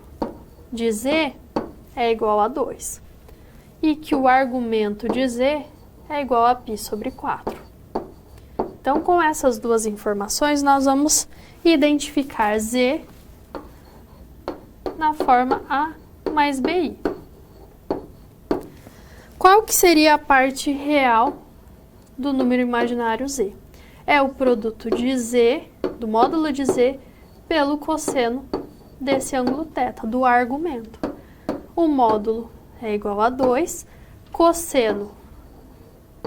de z é igual a 2. E que o argumento de z é igual a π sobre 4. Então, com essas duas informações, nós vamos identificar z na forma A mais BI. Qual que seria a parte real do número imaginário z? É o produto de z, do módulo de z, pelo cosseno desse ângulo θ, do argumento. O módulo é igual a 2, cosseno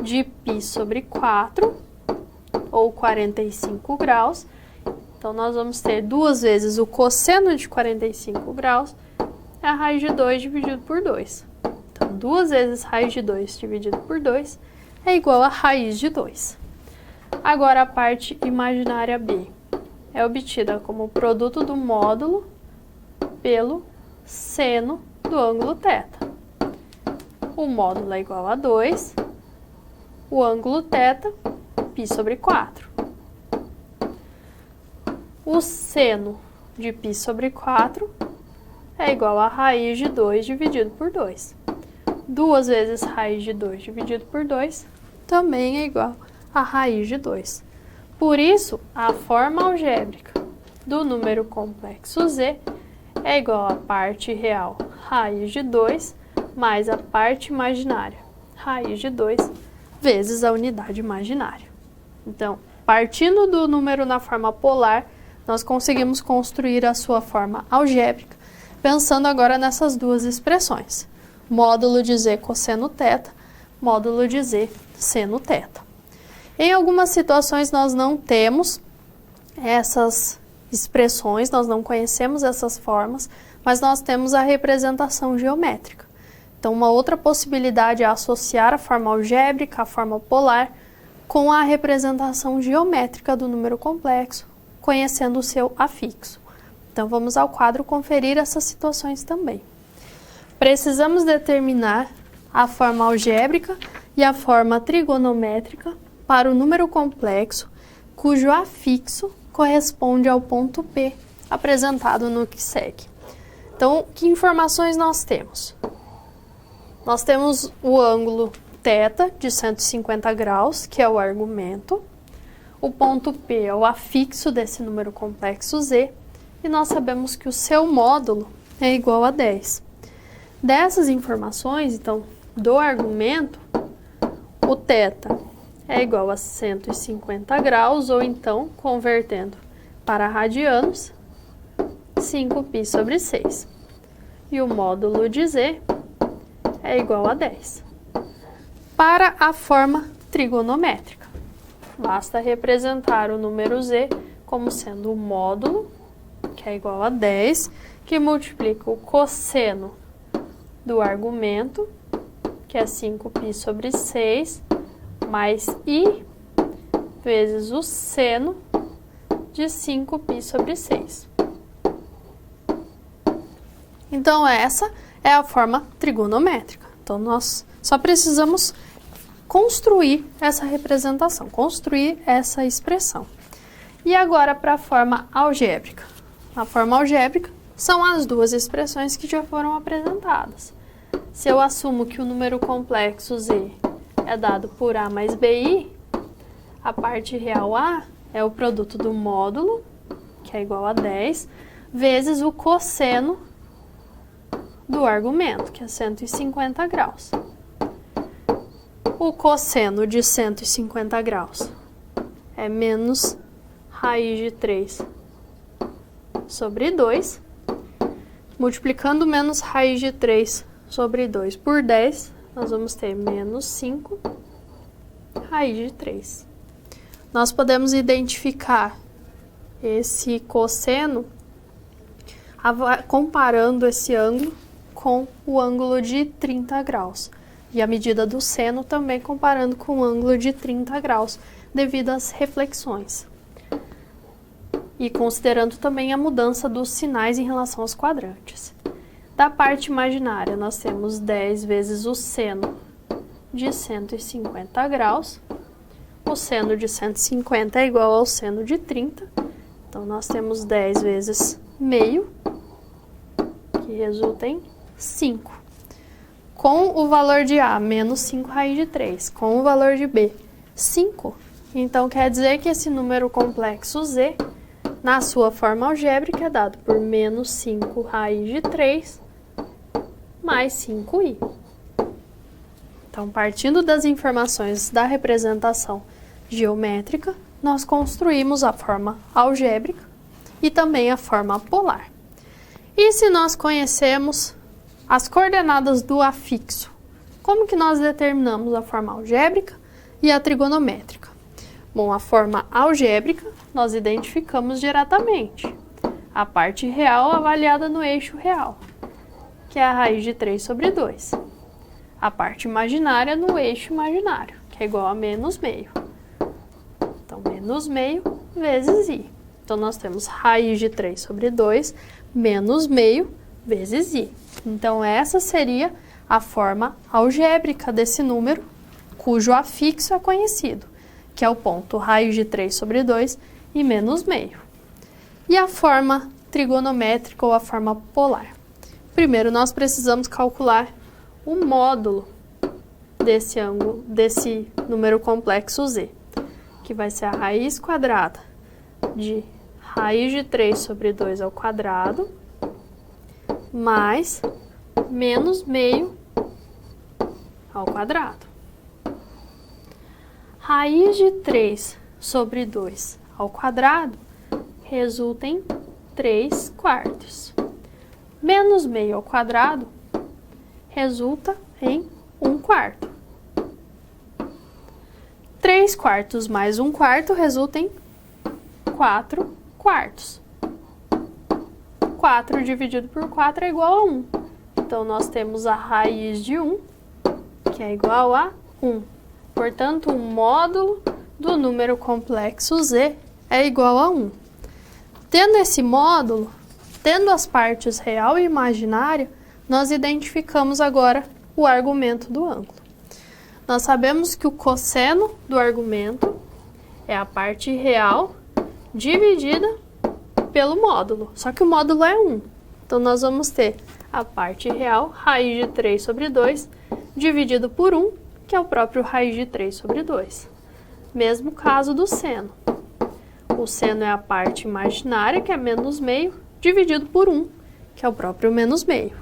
de π sobre 4, ou 45 graus. Então, nós vamos ter 2 vezes o cosseno de 45 graus, é a raiz de 2 dividido por 2. Então, 2 vezes raiz de 2 dividido por 2 é igual a raiz de 2. Agora, a parte imaginária B é obtida como produto do módulo pelo seno do ângulo θ. O módulo é igual a 2, o ângulo θ, π sobre 4. O seno de π sobre 4 é igual a raiz de 2 dividido por 2. 2 vezes raiz de 2 dividido por 2 também é igual a raiz de 2. Por isso, a forma algébrica do número complexo z é igual a parte real raiz de 2 mais a parte imaginária raiz de 2 vezes a unidade imaginária. Então, partindo do número na forma polar, nós conseguimos construir a sua forma algébrica, pensando agora nessas duas expressões. Módulo de z cosseno θ, módulo de z seno θ. Em algumas situações nós não temos essas expressões, nós não conhecemos essas formas, mas nós temos a representação geométrica. Então, uma outra possibilidade é associar a forma algébrica, a forma polar, com a representação geométrica do número complexo, conhecendo o seu afixo. Então, vamos ao quadro conferir essas situações também. Precisamos determinar a forma algébrica e a forma trigonométrica para o número complexo, cujo afixo corresponde ao ponto P, apresentado no que segue. Então, que informações nós temos? Nós temos o ângulo θ de 150 graus, que é o argumento. O ponto P é o afixo desse número complexo z, e nós sabemos que o seu módulo é igual a 10. Dessas informações, então, do argumento, o θ é igual a 150 graus, ou então, convertendo para radianos, 5π sobre 6. E o módulo de z é igual a 10. Para a forma trigonométrica, basta representar o número z como sendo o módulo, que é igual a 10, que multiplica o cosseno do argumento, que é 5π sobre 6, mais i vezes o seno de 5π sobre 6. Então, essa é a forma trigonométrica. Então, nós só precisamos construir essa representação, construir essa expressão. E agora, para a forma algébrica. A forma algébrica são as duas expressões que já foram apresentadas. Se eu assumo que o número complexo z é dado por A mais BI, a parte real A é o produto do módulo, que é igual a 10, vezes o cosseno do argumento, que é 150 graus. O cosseno de 150 graus é menos raiz de 3 sobre 2. Multiplicando menos raiz de 3 sobre 2 por 10, nós vamos ter menos 5 raiz de 3. Nós podemos identificar esse cosseno comparando esse ângulo com o ângulo de 30 graus. E a medida do seno também comparando com o ângulo de 30 graus, devido às reflexões. E considerando também a mudança dos sinais em relação aos quadrantes. Da parte imaginária, nós temos 10 vezes o seno de 150 graus. O seno de 150 é igual ao seno de 30. Então, nós temos 10 vezes meio, que resulta em 5. Com o valor de A, menos 5 raiz de 3. Com o valor de B, 5. Então, quer dizer que esse número complexo Z, na sua forma algébrica, é dado por menos 5 raiz de 3 mais 5i. Então, partindo das informações da representação geométrica, nós construímos a forma algébrica e também a forma polar. E se nós conhecemos as coordenadas do afixo, como que nós determinamos a forma algébrica e a trigonométrica? Bom, a forma algébrica nós identificamos diretamente a parte real avaliada no eixo real, que é a raiz de 3 sobre 2. A parte imaginária no eixo imaginário, que é igual a menos meio. Então, menos meio vezes i. Então, nós temos raiz de 3 sobre 2 menos meio vezes i. Então, essa seria a forma algébrica desse número, cujo afixo é conhecido, que é o ponto raiz de 3 sobre 2 e menos meio. E a forma trigonométrica ou a forma polar? Primeiro, nós precisamos calcular o módulo desse ângulo, desse número complexo z, que vai ser a raiz quadrada de raiz de 3 sobre 2 ao quadrado, mais menos meio ao quadrado. Raiz de 3 sobre 2 ao quadrado resulta em 3 quartos. Menos meio ao quadrado resulta em 1 quarto. 3 quartos mais 1 quarto resulta em 4 quartos. 4 dividido por 4 é igual a 1. Então, nós temos a raiz de 1, que é igual a 1. Portanto, o módulo do número complexo z é igual a 1. Tendo esse módulo, tendo as partes real e imaginária, nós identificamos agora o argumento do ângulo. Nós sabemos que o cosseno do argumento é a parte real dividida pelo módulo, só que o módulo é 1. Então, nós vamos ter a parte real, raiz de 3 sobre 2, dividido por 1, que é o próprio raiz de 3 sobre 2. Mesmo caso do seno. O seno é a parte imaginária, que é menos meio, dividido por 1, que é o próprio menos meio.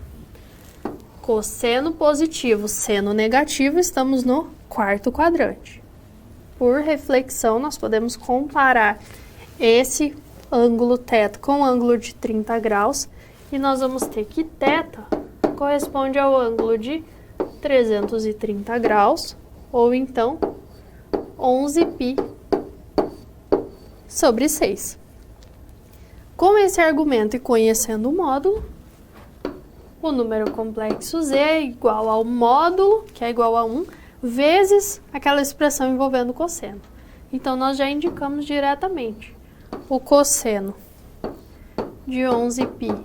Cosseno positivo, seno negativo, estamos no quarto quadrante. Por reflexão, nós podemos comparar esse ângulo θ com o ângulo de 30 graus, e nós vamos ter que θ corresponde ao ângulo de 330 graus, ou então 11π sobre 6. Com esse argumento e conhecendo o módulo, o número complexo z é igual ao módulo, que é igual a 1, vezes aquela expressão envolvendo cosseno. Então, nós já indicamos diretamente o cosseno de 11π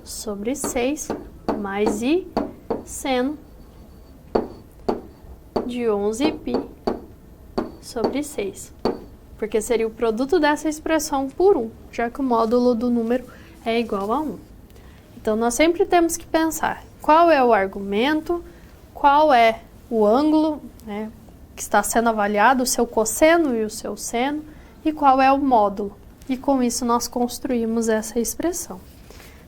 sobre 6 mais i seno de 11π sobre 6. Porque seria o produto dessa expressão por 1, já que o módulo do número é igual a 1. Então, nós sempre temos que pensar qual é o argumento, qual é o ângulo, né, que está sendo avaliado, o seu cosseno e o seu seno, e qual é o módulo. E com isso nós construímos essa expressão.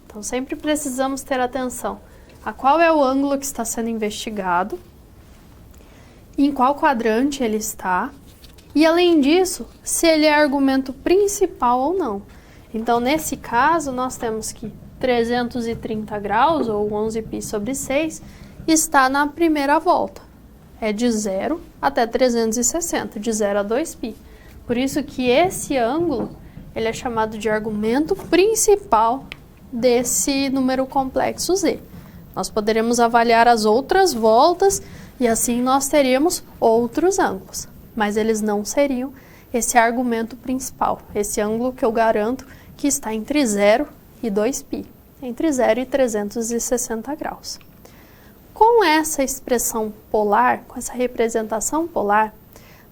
Então, sempre precisamos ter atenção a qual é o ângulo que está sendo investigado, em qual quadrante ele está, e além disso, se ele é argumento principal ou não. Então, nesse caso, nós temos que 330 graus, ou 11π sobre 6, está na primeira volta. É de 0 até 360, de 0 a 2π. Por isso que esse ângulo, ele é chamado de argumento principal desse número complexo z. Nós poderemos avaliar as outras voltas e assim nós teríamos outros ângulos, mas eles não seriam esse argumento principal, esse ângulo que eu garanto que está entre 0 e 2π, entre 0 e 360 graus. Com essa expressão polar, com essa representação polar,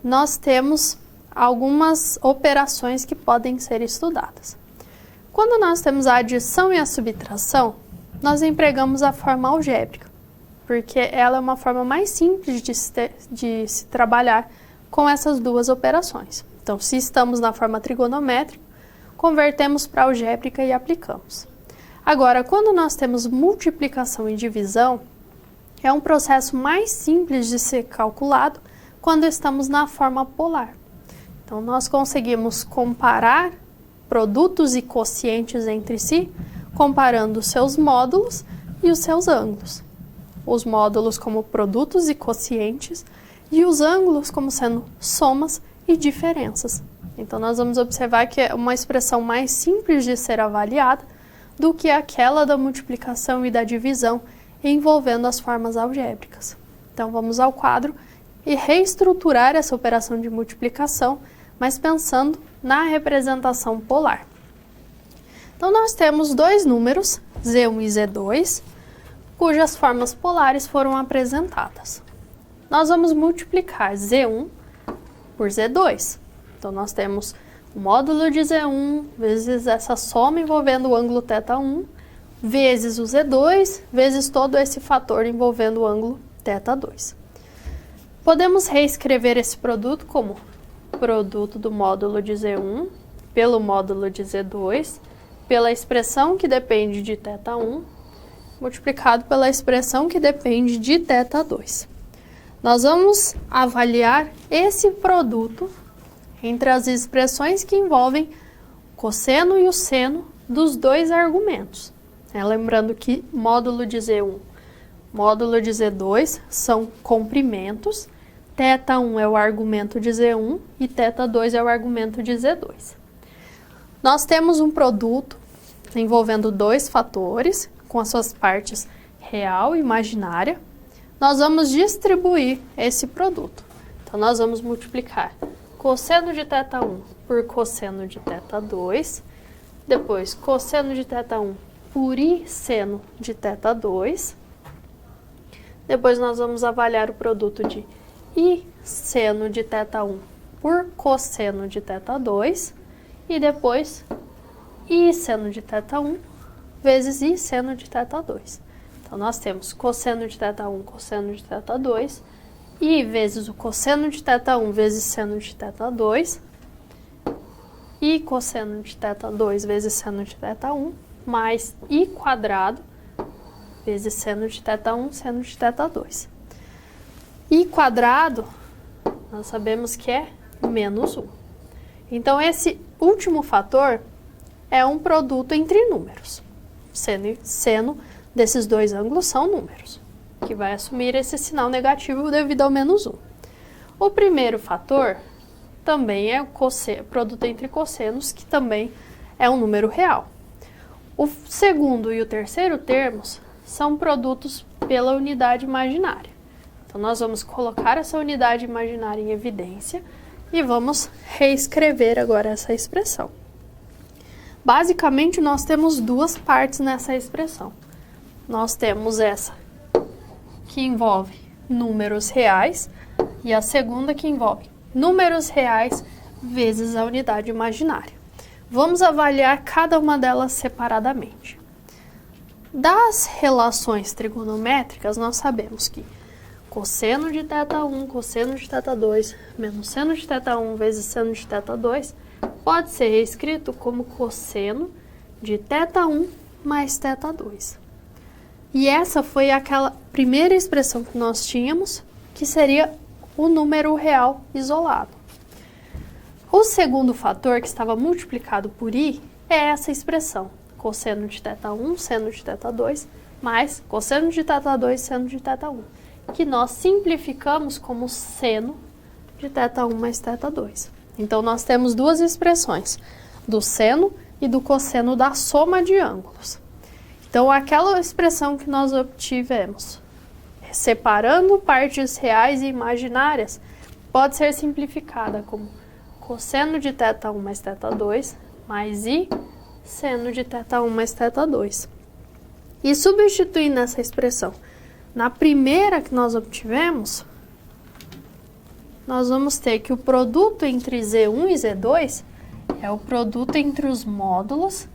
nós temos algumas operações que podem ser estudadas. Quando nós temos a adição e a subtração, nós empregamos a forma algébrica, porque ela é uma forma mais simples de se trabalhar com essas duas operações. Então, se estamos na forma trigonométrica, convertemos para algébrica e aplicamos. Agora, quando nós temos multiplicação e divisão, é um processo mais simples de ser calculado quando estamos na forma polar. Então, nós conseguimos comparar produtos e quocientes entre si, comparando os seus módulos e os seus ângulos. Os módulos como produtos e quocientes e os ângulos como sendo somas e diferenças. Então, nós vamos observar que é uma expressão mais simples de ser avaliada do que aquela da multiplicação e da divisão envolvendo as formas algébricas. Então, vamos ao quadro e reestruturar essa operação de multiplicação, mas pensando na representação polar. Então, nós temos dois números, Z1 e Z2, cujas formas polares foram apresentadas. Nós vamos multiplicar Z1 por Z2. Então, nós temos o módulo de Z1 vezes essa soma envolvendo o ângulo θ1, vezes o Z2, vezes todo esse fator envolvendo o ângulo θ2. Podemos reescrever esse produto como produto do módulo de Z1 pelo módulo de Z2, pela expressão que depende de θ1, multiplicado pela expressão que depende de θ2. Nós vamos avaliar esse produto entre as expressões que envolvem o cosseno e o seno dos dois argumentos. Lembrando que módulo de Z1, módulo de Z2 são comprimentos, θ1 é o argumento de Z1 e θ2 é o argumento de Z2. Nós temos um produto envolvendo dois fatores, com as suas partes real e imaginária. Nós vamos distribuir esse produto. Então, nós vamos multiplicar cosseno de θ1 por cosseno de θ2, depois cosseno de θ1 por i seno de θ2, depois nós vamos avaliar o produto de i seno de θ1 por cosseno de θ2 e depois i seno de θ1 vezes i seno de θ2. Então, nós temos cosseno de θ1, cosseno de θ2, i vezes o cosseno de θ1 vezes seno de θ2, i cosseno de θ2 vezes seno de θ1, mais i quadrado vezes seno de θ1, seno de θ2. I quadrado, nós sabemos que é menos 1. Então, esse último fator é um produto entre números. Seno desses dois ângulos são números, que vai assumir esse sinal negativo devido ao menos 1. O primeiro fator também é o produto entre cossenos, que também é um número real. O segundo e o terceiro termos são produtos pela unidade imaginária. Então, nós vamos colocar essa unidade imaginária em evidência e vamos reescrever agora essa expressão. Basicamente, nós temos duas partes nessa expressão. Nós temos essa que envolve números reais e a segunda que envolve números reais vezes a unidade imaginária. Vamos avaliar cada uma delas separadamente. Das relações trigonométricas, nós sabemos que cosseno de θ1, cosseno de θ2, menos seno de θ1 vezes seno de θ2, pode ser reescrito como cosseno de θ1 mais θ2. E essa foi aquela primeira expressão que nós tínhamos, que seria o número real isolado. O segundo fator, que estava multiplicado por i, é essa expressão, cosseno de θ1, seno de θ2, mais cosseno de θ2, seno de θ1, que nós simplificamos como seno de θ1 mais θ2. Então, nós temos duas expressões, do seno e do cosseno da soma de ângulos. Então, aquela expressão que nós obtivemos, separando partes reais e imaginárias, pode ser simplificada como cosseno de θ1 mais θ2, mais i seno de θ1 mais θ2. E substituindo essa expressão na primeira que nós obtivemos, nós vamos ter que o produto entre Z1 e Z2 é o produto entre os módulos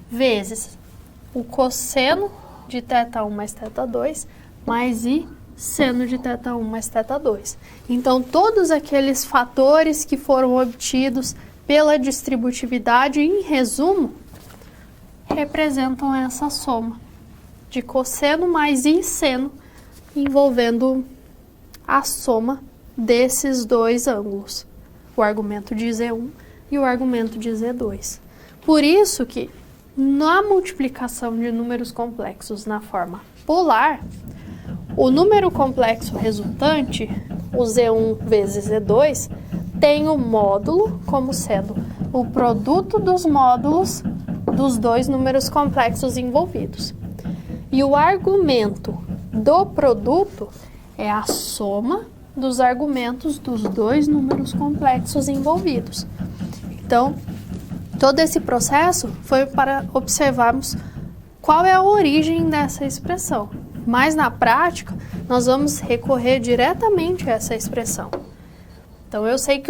vezes o cosseno de θ1 mais θ2, mais I seno de θ1 mais θ2. Então, todos aqueles fatores que foram obtidos pela distributividade, em resumo, representam essa soma de cosseno mais I seno, envolvendo a soma desses dois ângulos, o argumento de Z1 e o argumento de Z2. Por isso que, na multiplicação de números complexos na forma polar, o número complexo resultante, o Z1 vezes Z2, tem o módulo como sendo o produto dos módulos dos dois números complexos envolvidos. E o argumento do produto é a soma dos argumentos dos dois números complexos envolvidos. Então, todo esse processo foi para observarmos qual é a origem dessa expressão. Mas na prática, nós vamos recorrer diretamente a essa expressão. Então, eu sei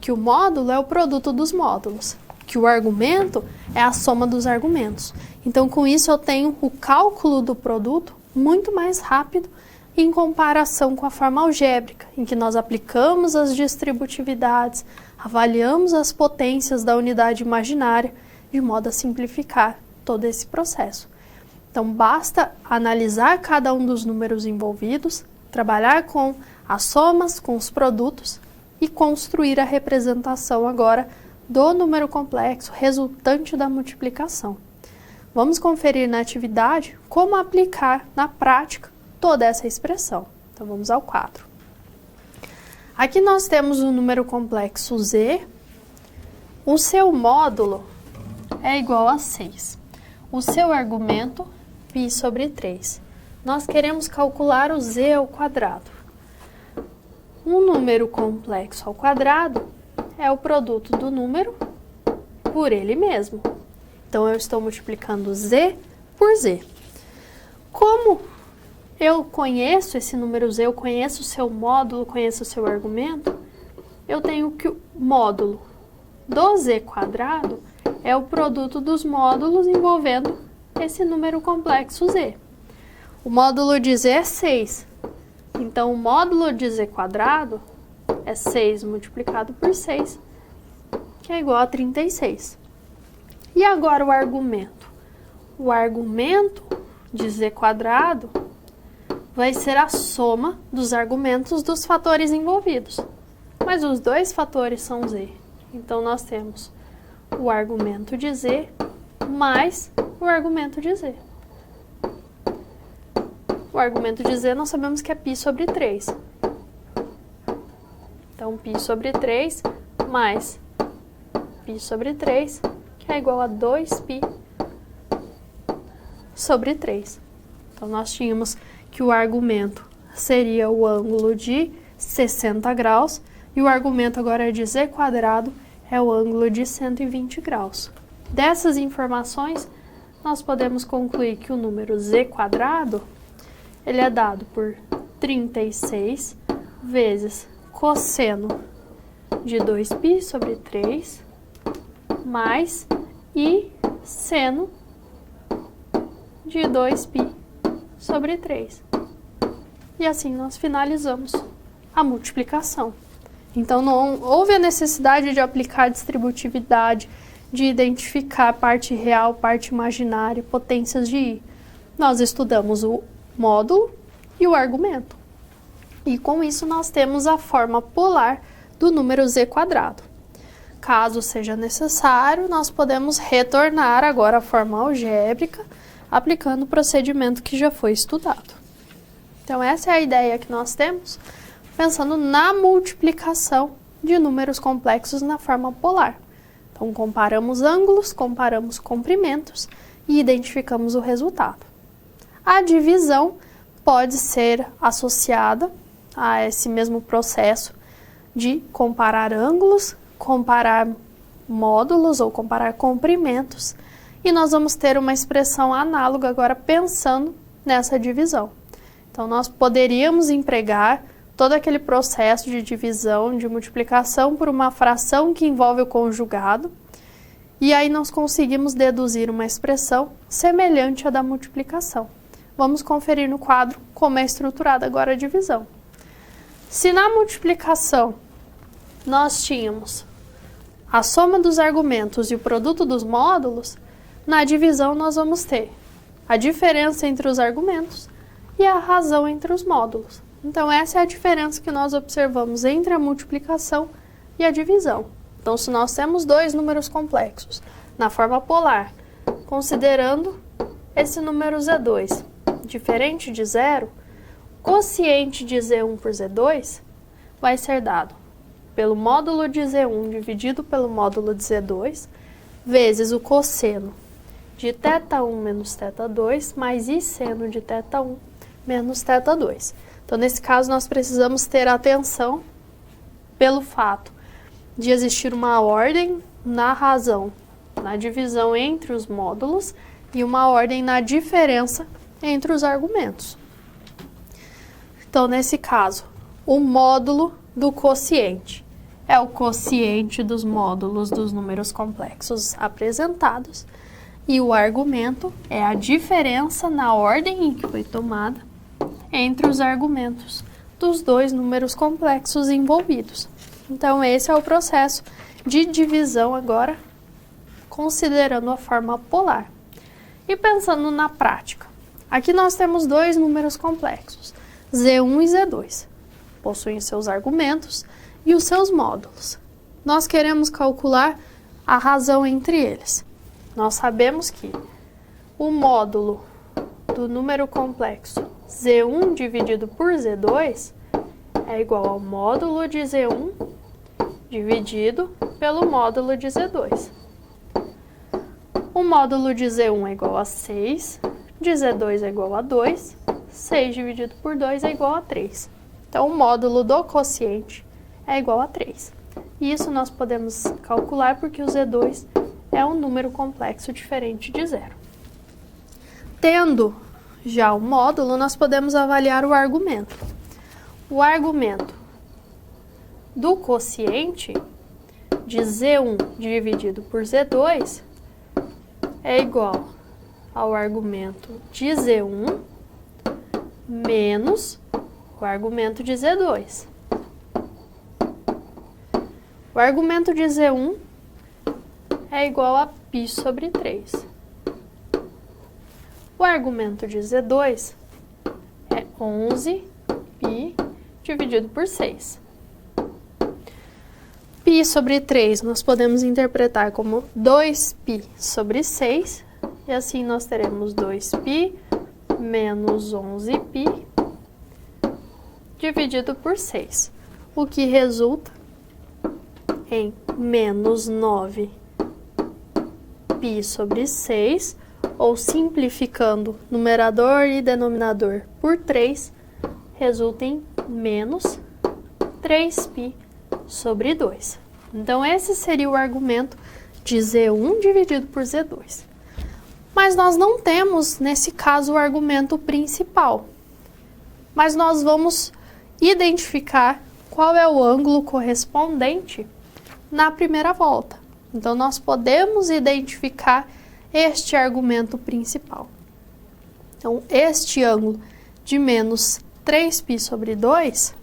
que o módulo é o produto dos módulos, que o argumento é a soma dos argumentos. Então, com isso, eu tenho o cálculo do produto muito mais rápido em comparação com a forma algébrica, em que nós aplicamos as distributividades, avaliamos as potências da unidade imaginária, de modo a simplificar todo esse processo. Então, basta analisar cada um dos números envolvidos, trabalhar com as somas, com os produtos e construir a representação agora do número complexo resultante da multiplicação. Vamos conferir na atividade como aplicar na prática toda essa expressão. Então, vamos ao quadro. Aqui nós temos o número complexo Z, o seu módulo é igual a 6. O seu argumento, π sobre 3. Nós queremos calcular o Z ao quadrado. Um número complexo ao quadrado é o produto do número por ele mesmo. Então, eu estou multiplicando Z por Z. Como eu conheço esse número Z, eu conheço o seu módulo, conheço o seu argumento, eu tenho que o módulo do Z quadrado é o produto dos módulos envolvendo esse número complexo Z. O módulo de Z é 6. Então, o módulo de Z quadrado é 6 multiplicado por 6, que é igual a 36. E agora o argumento. O argumento de Z quadrado vai ser a soma dos argumentos dos fatores envolvidos. Mas os dois fatores são Z. Então, nós temos o argumento de Z mais o argumento de Z. O argumento de Z nós sabemos que é π sobre 3. Então, π sobre 3 mais π sobre 3, que é igual a 2π sobre 3. Então, nós tínhamos que o argumento seria o ângulo de 60 graus e o argumento agora de Z quadrado é o ângulo de 120 graus. Dessas informações, nós podemos concluir que o número Z quadrado ele é dado por 36 vezes cosseno de 2π sobre 3 mais I seno de 2π sobre 3. E assim nós finalizamos a multiplicação. Então, não houve a necessidade de aplicar distributividade, de identificar parte real, parte imaginária, potências de I. Nós estudamos o módulo e o argumento. E com isso nós temos a forma polar do número Z quadrado. Caso seja necessário, nós podemos retornar agora à forma algébrica, aplicando o procedimento que já foi estudado. Então, essa é a ideia que nós temos, pensando na multiplicação de números complexos na forma polar. Então, comparamos ângulos, comparamos comprimentos e identificamos o resultado. A divisão pode ser associada a esse mesmo processo de comparar ângulos, comparar módulos ou comparar comprimentos, e nós vamos ter uma expressão análoga agora pensando nessa divisão. Então, nós poderíamos empregar todo aquele processo de divisão, de multiplicação por uma fração que envolve o conjugado, e aí nós conseguimos deduzir uma expressão semelhante à da multiplicação. Vamos conferir no quadro como é estruturada agora a divisão. Se na multiplicação nós tínhamos a soma dos argumentos e o produto dos módulos, na divisão nós vamos ter a diferença entre os argumentos e a razão entre os módulos. Então, essa é a diferença que nós observamos entre a multiplicação e a divisão. Então, se nós temos dois números complexos na forma polar, considerando esse número Z2 diferente de zero, o quociente de Z1 por Z2 vai ser dado pelo módulo de Z1 dividido pelo módulo de Z2, vezes o cosseno de θ1 menos θ2, mais I seno de θ1 menos θ2. Então, nesse caso, nós precisamos ter atenção pelo fato de existir uma ordem na razão, na divisão entre os módulos, e uma ordem na diferença entre os argumentos. Então, nesse caso, o módulo do quociente é o quociente dos módulos dos números complexos apresentados, e o argumento é a diferença na ordem em que foi tomada entre os argumentos dos dois números complexos envolvidos. Então, esse é o processo de divisão agora, considerando a forma polar. E pensando na prática, aqui nós temos dois números complexos, Z1 e Z2, possuem seus argumentos e os seus módulos. Nós queremos calcular a razão entre eles. Nós sabemos que o módulo do número complexo Z1 dividido por Z2 é igual ao módulo de Z1 dividido pelo módulo de Z2. O módulo de Z1 é igual a 6, de Z2 é igual a 2, 6 dividido por 2 é igual a 3. Então, o módulo do quociente é igual a 3. E isso nós podemos calcular porque o Z2 é um número complexo diferente de zero. Tendo já o módulo, nós podemos avaliar o argumento. O argumento do quociente de Z1 dividido por Z2 é igual ao argumento de Z1 menos o argumento de Z2. O argumento de Z1 é igual a π sobre 3. O argumento de Z2 é 11π dividido por 6. Π sobre 3 nós podemos interpretar como 2π sobre 6, e assim nós teremos 2π menos 11π dividido por 6, o que resulta em menos 9π sobre 6, ou simplificando numerador e denominador por 3, resulta em menos 3π sobre 2. Então, esse seria o argumento de Z1 dividido por Z2. Mas nós não temos, nesse caso, o argumento principal. Mas nós vamos identificar qual é o ângulo correspondente na primeira volta. Então, nós podemos identificar este argumento principal. Então, este ângulo de menos 3π sobre 2,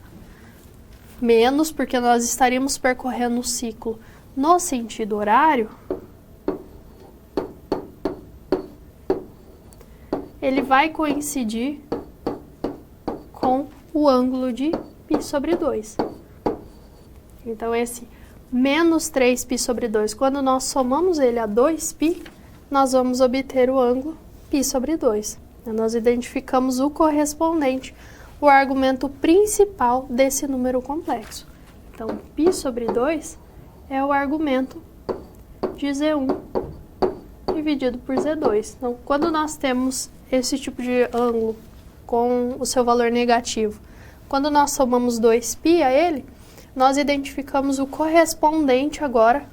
menos porque nós estaríamos percorrendo o ciclo no sentido horário, ele vai coincidir com o ângulo de π sobre 2. Então, esse menos 3π sobre 2, quando nós somamos ele a 2π, nós vamos obter o ângulo π sobre 2. Nós identificamos o correspondente, o argumento principal desse número complexo. Então, π sobre 2 é o argumento de Z1 dividido por Z2. Então, quando nós temos esse tipo de ângulo com o seu valor negativo, quando nós somamos 2π a ele, nós identificamos o correspondente agora,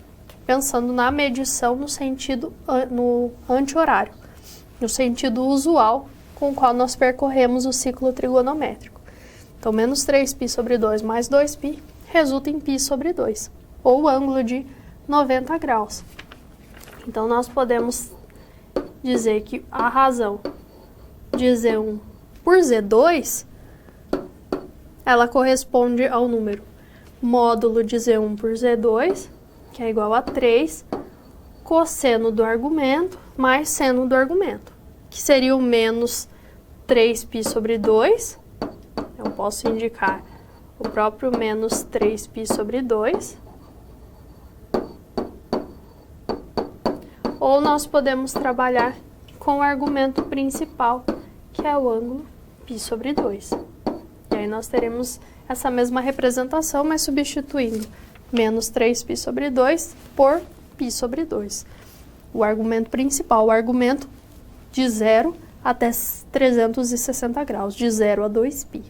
pensando na medição no sentido no anti-horário, no sentido usual com o qual nós percorremos o ciclo trigonométrico. Então, menos 3π sobre 2 mais 2π resulta em π sobre 2, ou o ângulo de 90 graus. Então, nós podemos dizer que a razão de Z1 por Z2, ela corresponde ao número módulo de Z1 por Z2, que é igual a 3, cosseno do argumento mais seno do argumento, que seria o menos 3π sobre 2. Eu posso indicar o próprio menos 3π sobre 2. Ou nós podemos trabalhar com o argumento principal, que é o ângulo π sobre 2. E aí nós teremos essa mesma representação, mas substituindo menos 3π sobre 2 por π sobre 2. O argumento principal, o argumento de 0 até 360 graus, de 0 a 2π.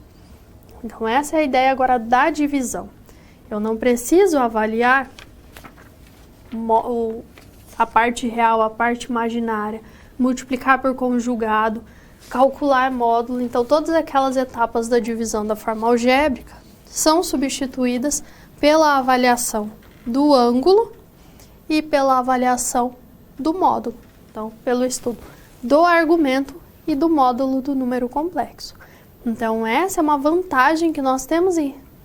Então, essa é a ideia agora da divisão. Eu não preciso avaliar a parte real, a parte imaginária, multiplicar por conjugado, calcular módulo. Então, todas aquelas etapas da divisão da forma algébrica são substituídas pela avaliação do ângulo e pela avaliação do módulo. Então, pelo estudo do argumento e do módulo do número complexo. Então, essa é uma vantagem que nós temos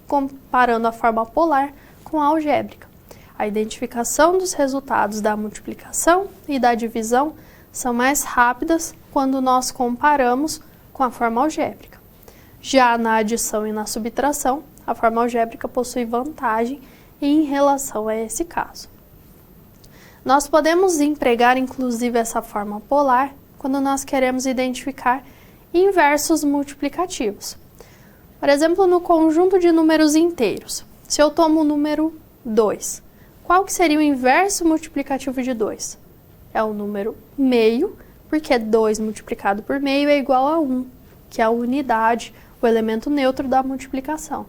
comparando a forma polar com a algébrica. A identificação dos resultados da multiplicação e da divisão são mais rápidas quando nós comparamos com a forma algébrica. Já na adição e na subtração, a forma algébrica possui vantagem em relação a esse caso. Nós podemos empregar, inclusive, essa forma polar quando nós queremos identificar inversos multiplicativos. Por exemplo, no conjunto de números inteiros, se eu tomo o número 2, qual que seria o inverso multiplicativo de 2? É o número meio, porque 2 multiplicado por meio é igual a 1, que é a unidade, o elemento neutro da multiplicação.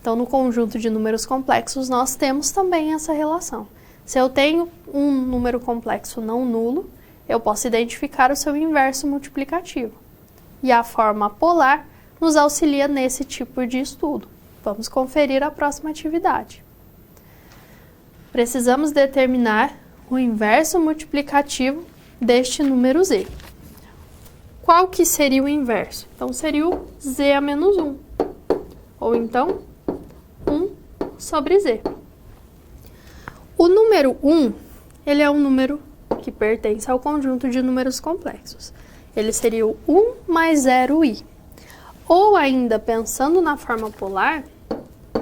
Então, no conjunto de números complexos, nós temos também essa relação. Se eu tenho um número complexo não nulo, eu posso identificar o seu inverso multiplicativo. E a forma polar nos auxilia nesse tipo de estudo. Vamos conferir a próxima atividade. Precisamos determinar o inverso multiplicativo deste número z. Qual que seria o inverso? Então, seria o z a menos 1. Ou então, 1 sobre z. O número 1, ele é um número que pertence ao conjunto de números complexos. Ele seria o 1 mais 0i. Ou ainda, pensando na forma polar,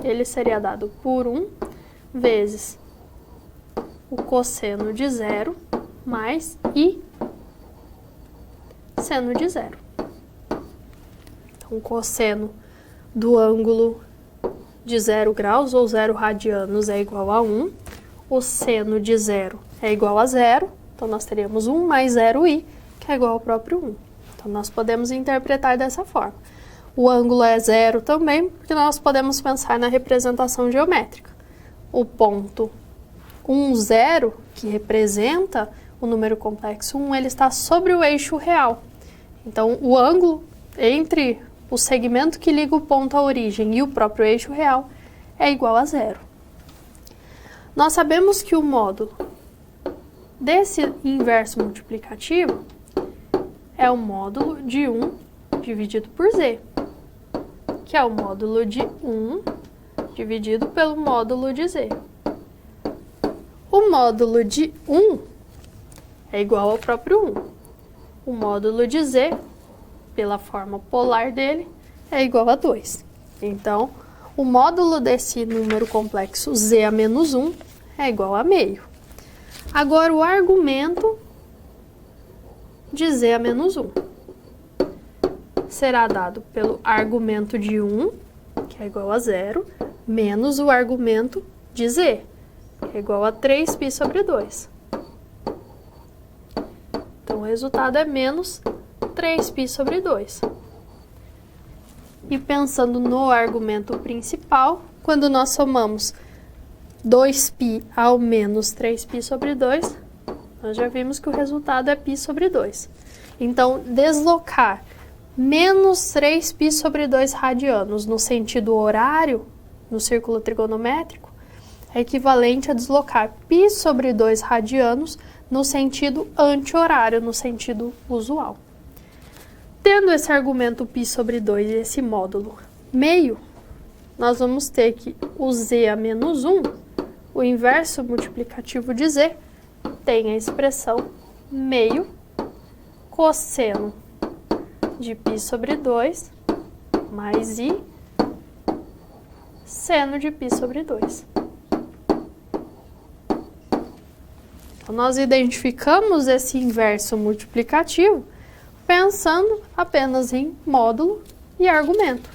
ele seria dado por 1 vezes o cosseno de 0 mais i seno de 0. Então, o cosseno do ângulo de 0 graus ou 0 radianos é igual a 1. O seno de 0 é igual a 0. Então, nós teríamos 1 mais 0i, que é igual ao próprio 1. Então, nós podemos interpretar dessa forma. O ângulo é 0 também, porque nós podemos pensar na representação geométrica. O ponto 1, 0, que representa o número complexo 1, ele está sobre o eixo real. Então, o ângulo entre o segmento que liga o ponto à origem e o próprio eixo real é igual a 0. Nós sabemos que o módulo desse inverso multiplicativo é o módulo de 1 dividido por z, que é o módulo de 1 dividido pelo módulo de z. O módulo de 1 é igual ao próprio 1. O módulo de z, pela forma polar dele, é igual a 2. Então, o módulo desse número complexo z a menos 1 é igual a meio. Agora, o argumento de z a menos 1 será dado pelo argumento de 1, que é igual a 0, menos o argumento de z, que é igual a 3π sobre 2. Então, o resultado é menos 3π sobre 2. E pensando no argumento principal, quando nós somamos 2π ao menos 3π sobre 2, nós já vimos que o resultado é π sobre 2. Então, deslocar menos 3π sobre 2 radianos no sentido horário, no círculo trigonométrico, é equivalente a deslocar π sobre 2 radianos no sentido anti-horário, no sentido usual. Tendo esse argumento π sobre 2 e esse módulo meio, nós vamos ter que o z a menos 1, o inverso multiplicativo de z, tem a expressão meio cosseno de π sobre 2 mais i seno de π sobre 2. Então, nós identificamos esse inverso multiplicativo pensando apenas em módulo e argumento,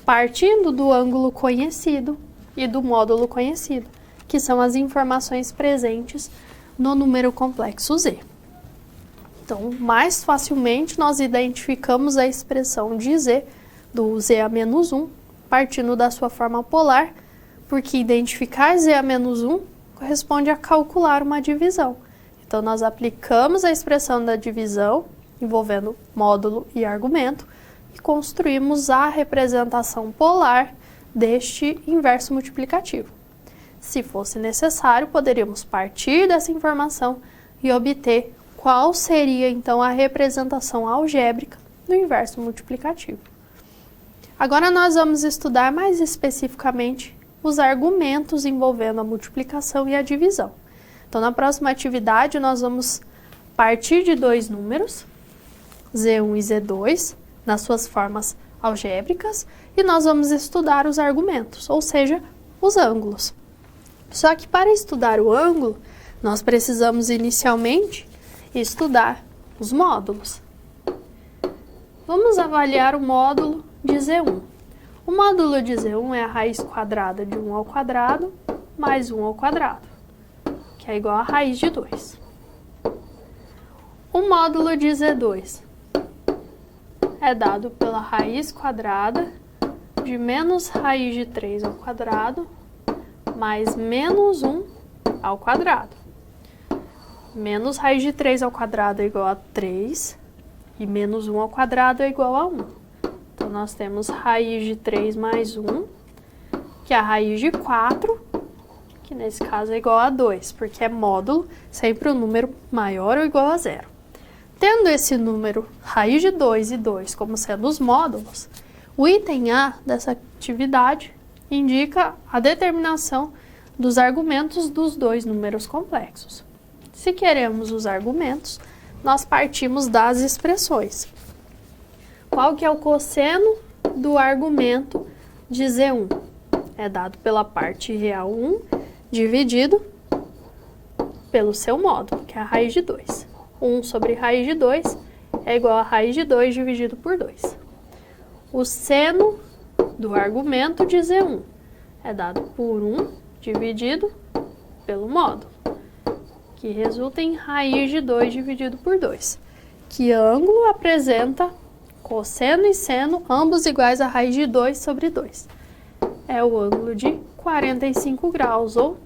partindo do ângulo conhecido e do módulo conhecido, que são as informações presentes no número complexo z. Então, mais facilmente nós identificamos a expressão de z do z a menos 1, partindo da sua forma polar, porque identificar z a menos 1 corresponde a calcular uma divisão. Então, nós aplicamos a expressão da divisão, envolvendo módulo e argumento, e construímos a representação polar deste inverso multiplicativo. Se fosse necessário, poderíamos partir dessa informação e obter qual seria, então, a representação algébrica do inverso multiplicativo. Agora, nós vamos estudar mais especificamente os argumentos envolvendo a multiplicação e a divisão. Então, na próxima atividade, nós vamos partir de dois números, z1 e z2, nas suas formas algébricas, e nós vamos estudar os argumentos, ou seja, os ângulos. Só que para estudar o ângulo, nós precisamos inicialmente estudar os módulos. Vamos avaliar o módulo de z1. O módulo de z1 é a raiz quadrada de 1 ao quadrado mais 1 ao quadrado, que é igual a raiz de 2. O módulo de z2 é dado pela raiz quadrada de menos raiz de 3 ao quadrado mais menos 1 ao quadrado. Menos raiz de 3 ao quadrado é igual a 3 e menos 1 ao quadrado é igual a 1. Então, nós temos raiz de 3 mais 1, que é a raiz de 4, que nesse caso é igual a 2, porque é módulo, sempre o número maior ou igual a 0. Tendo esse número raiz de 2 e 2 como sendo os módulos, o item A dessa atividade indica a determinação dos argumentos dos dois números complexos. Se queremos os argumentos, nós partimos das expressões. Qual que é o cosseno do argumento de z1? É dado pela parte real 1 dividido pelo seu módulo, que é a raiz de 2. 1 sobre raiz de 2 é igual a raiz de 2 dividido por 2. O seno do argumento de z1 é dado por 1 dividido pelo módulo, que resulta em raiz de 2 dividido por 2. Que ângulo apresenta cosseno e seno, ambos iguais a raiz de 2 sobre 2? É o ângulo de 45 graus, ou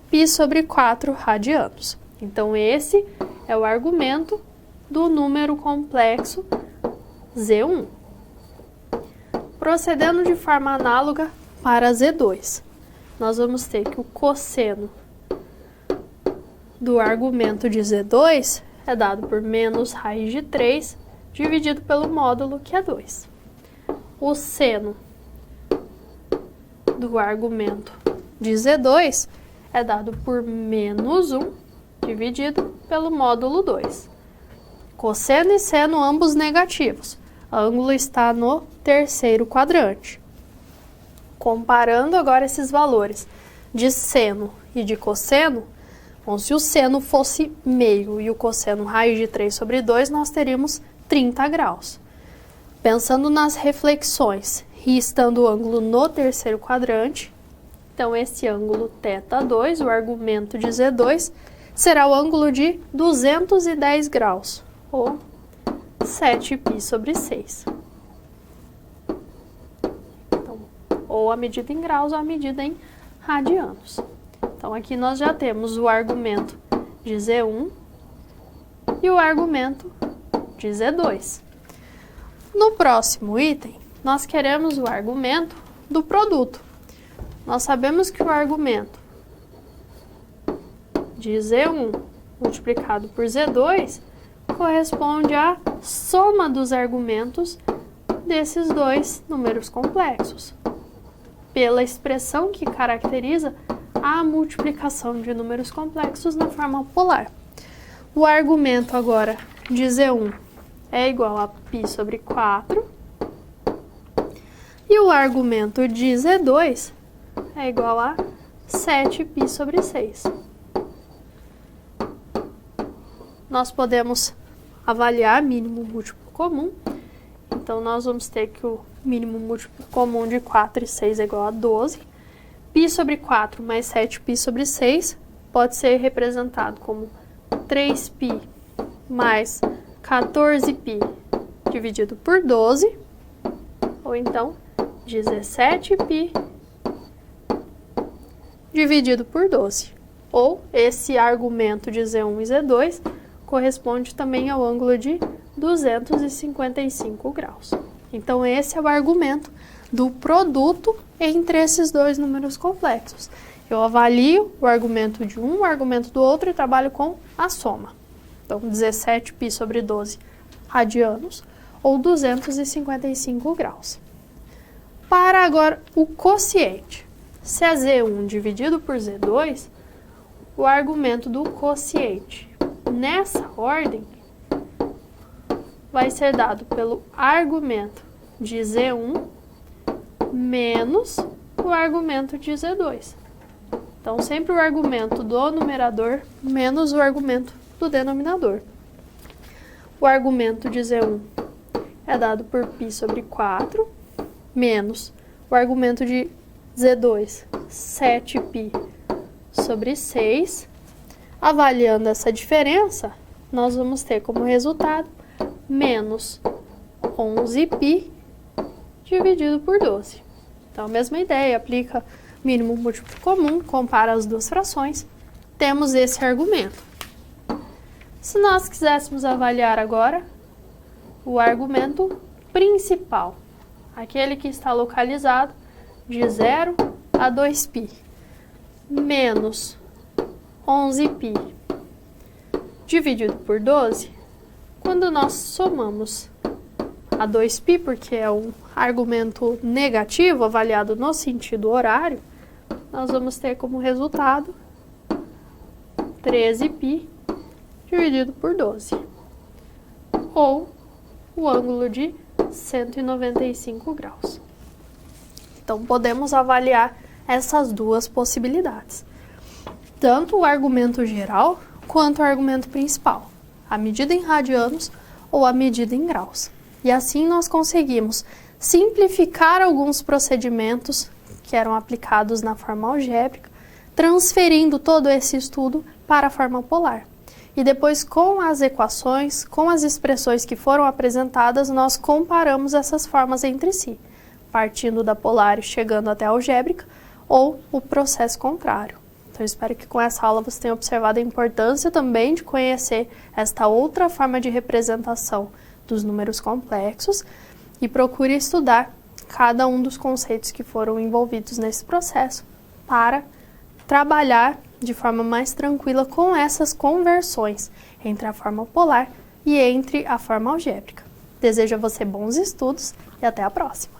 π sobre 4 radianos. Então, esse é o argumento do número complexo z1. Procedendo de forma análoga para z2, nós vamos ter que o cosseno do argumento de z2 é dado por menos raiz de 3 dividido pelo módulo, que é 2. O seno do argumento de z2 é dado por menos 1 dividido pelo módulo 2. Cosseno e seno ambos negativos. O ângulo está no terceiro quadrante. Comparando agora esses valores de seno e de cosseno, bom, se o seno fosse meio e o cosseno raiz de 3 sobre 2, nós teríamos 30 graus. Pensando nas reflexões e estando o ângulo no terceiro quadrante, então esse ângulo θ2, o argumento de z2, será o ângulo de 210 graus, ou 7π sobre 6. Então, ou a medida em graus ou a medida em radianos. Então, aqui nós já temos o argumento de z1 e o argumento de z2. No próximo item, nós queremos o argumento do produto. Nós sabemos que o argumento de z1 multiplicado por z2 corresponde à soma dos argumentos desses dois números complexos, pela expressão que caracteriza a multiplicação de números complexos na forma polar. O argumento agora de Z1 é igual a π sobre 4, e o argumento de Z2 é igual a 7π sobre 6. Nós podemos avaliar mínimo múltiplo comum, então nós vamos ter que o mínimo múltiplo comum de 4 e 6 é igual a 12. π sobre 4 mais 7π sobre 6 pode ser representado como 3π mais 14π dividido por 12, ou então 17π dividido por 12. Ou esse argumento de Z1 e Z2 corresponde também ao ângulo de 255 graus. Então, esse é o argumento do produto entre esses dois números complexos. Eu avalio o argumento de um, o argumento do outro e trabalho com a soma. Então, 17π sobre 12 radianos ou 255 graus. Para agora o quociente. Se é Z1 dividido por Z2, o argumento do quociente nessa ordem vai ser dado pelo argumento de Z1 menos o argumento de Z2. Então, sempre o argumento do numerador menos o argumento do denominador. O argumento de Z1 é dado por π sobre 4, menos o argumento de Z2, 7π sobre 6. Avaliando essa diferença, nós vamos ter como resultado menos 11π dividido por 12. Então, a mesma ideia, aplica mínimo múltiplo comum, compara as duas frações, temos esse argumento. Se nós quiséssemos avaliar agora o argumento principal, aquele que está localizado de 0 a 2π, menos 11π dividido por 12, quando nós somamos a 2π, porque é um argumento negativo avaliado no sentido horário, nós vamos ter como resultado 13π dividido por 12, ou o ângulo de 195 graus. Então, podemos avaliar essas duas possibilidades, tanto o argumento geral quanto o argumento principal, a medida em radianos ou a medida em graus. E assim nós conseguimos simplificar alguns procedimentos que eram aplicados na forma algébrica, transferindo todo esse estudo para a forma polar. E depois, com as equações, com as expressões que foram apresentadas, nós comparamos essas formas entre si, partindo da polar e chegando até a algébrica, ou o processo contrário. Então, espero que com essa aula você tenha observado a importância também de conhecer esta outra forma de representação dos números complexos e procure estudar cada um dos conceitos que foram envolvidos nesse processo para trabalhar de forma mais tranquila com essas conversões entre a forma polar e entre a forma algébrica. Desejo a você bons estudos e até a próxima!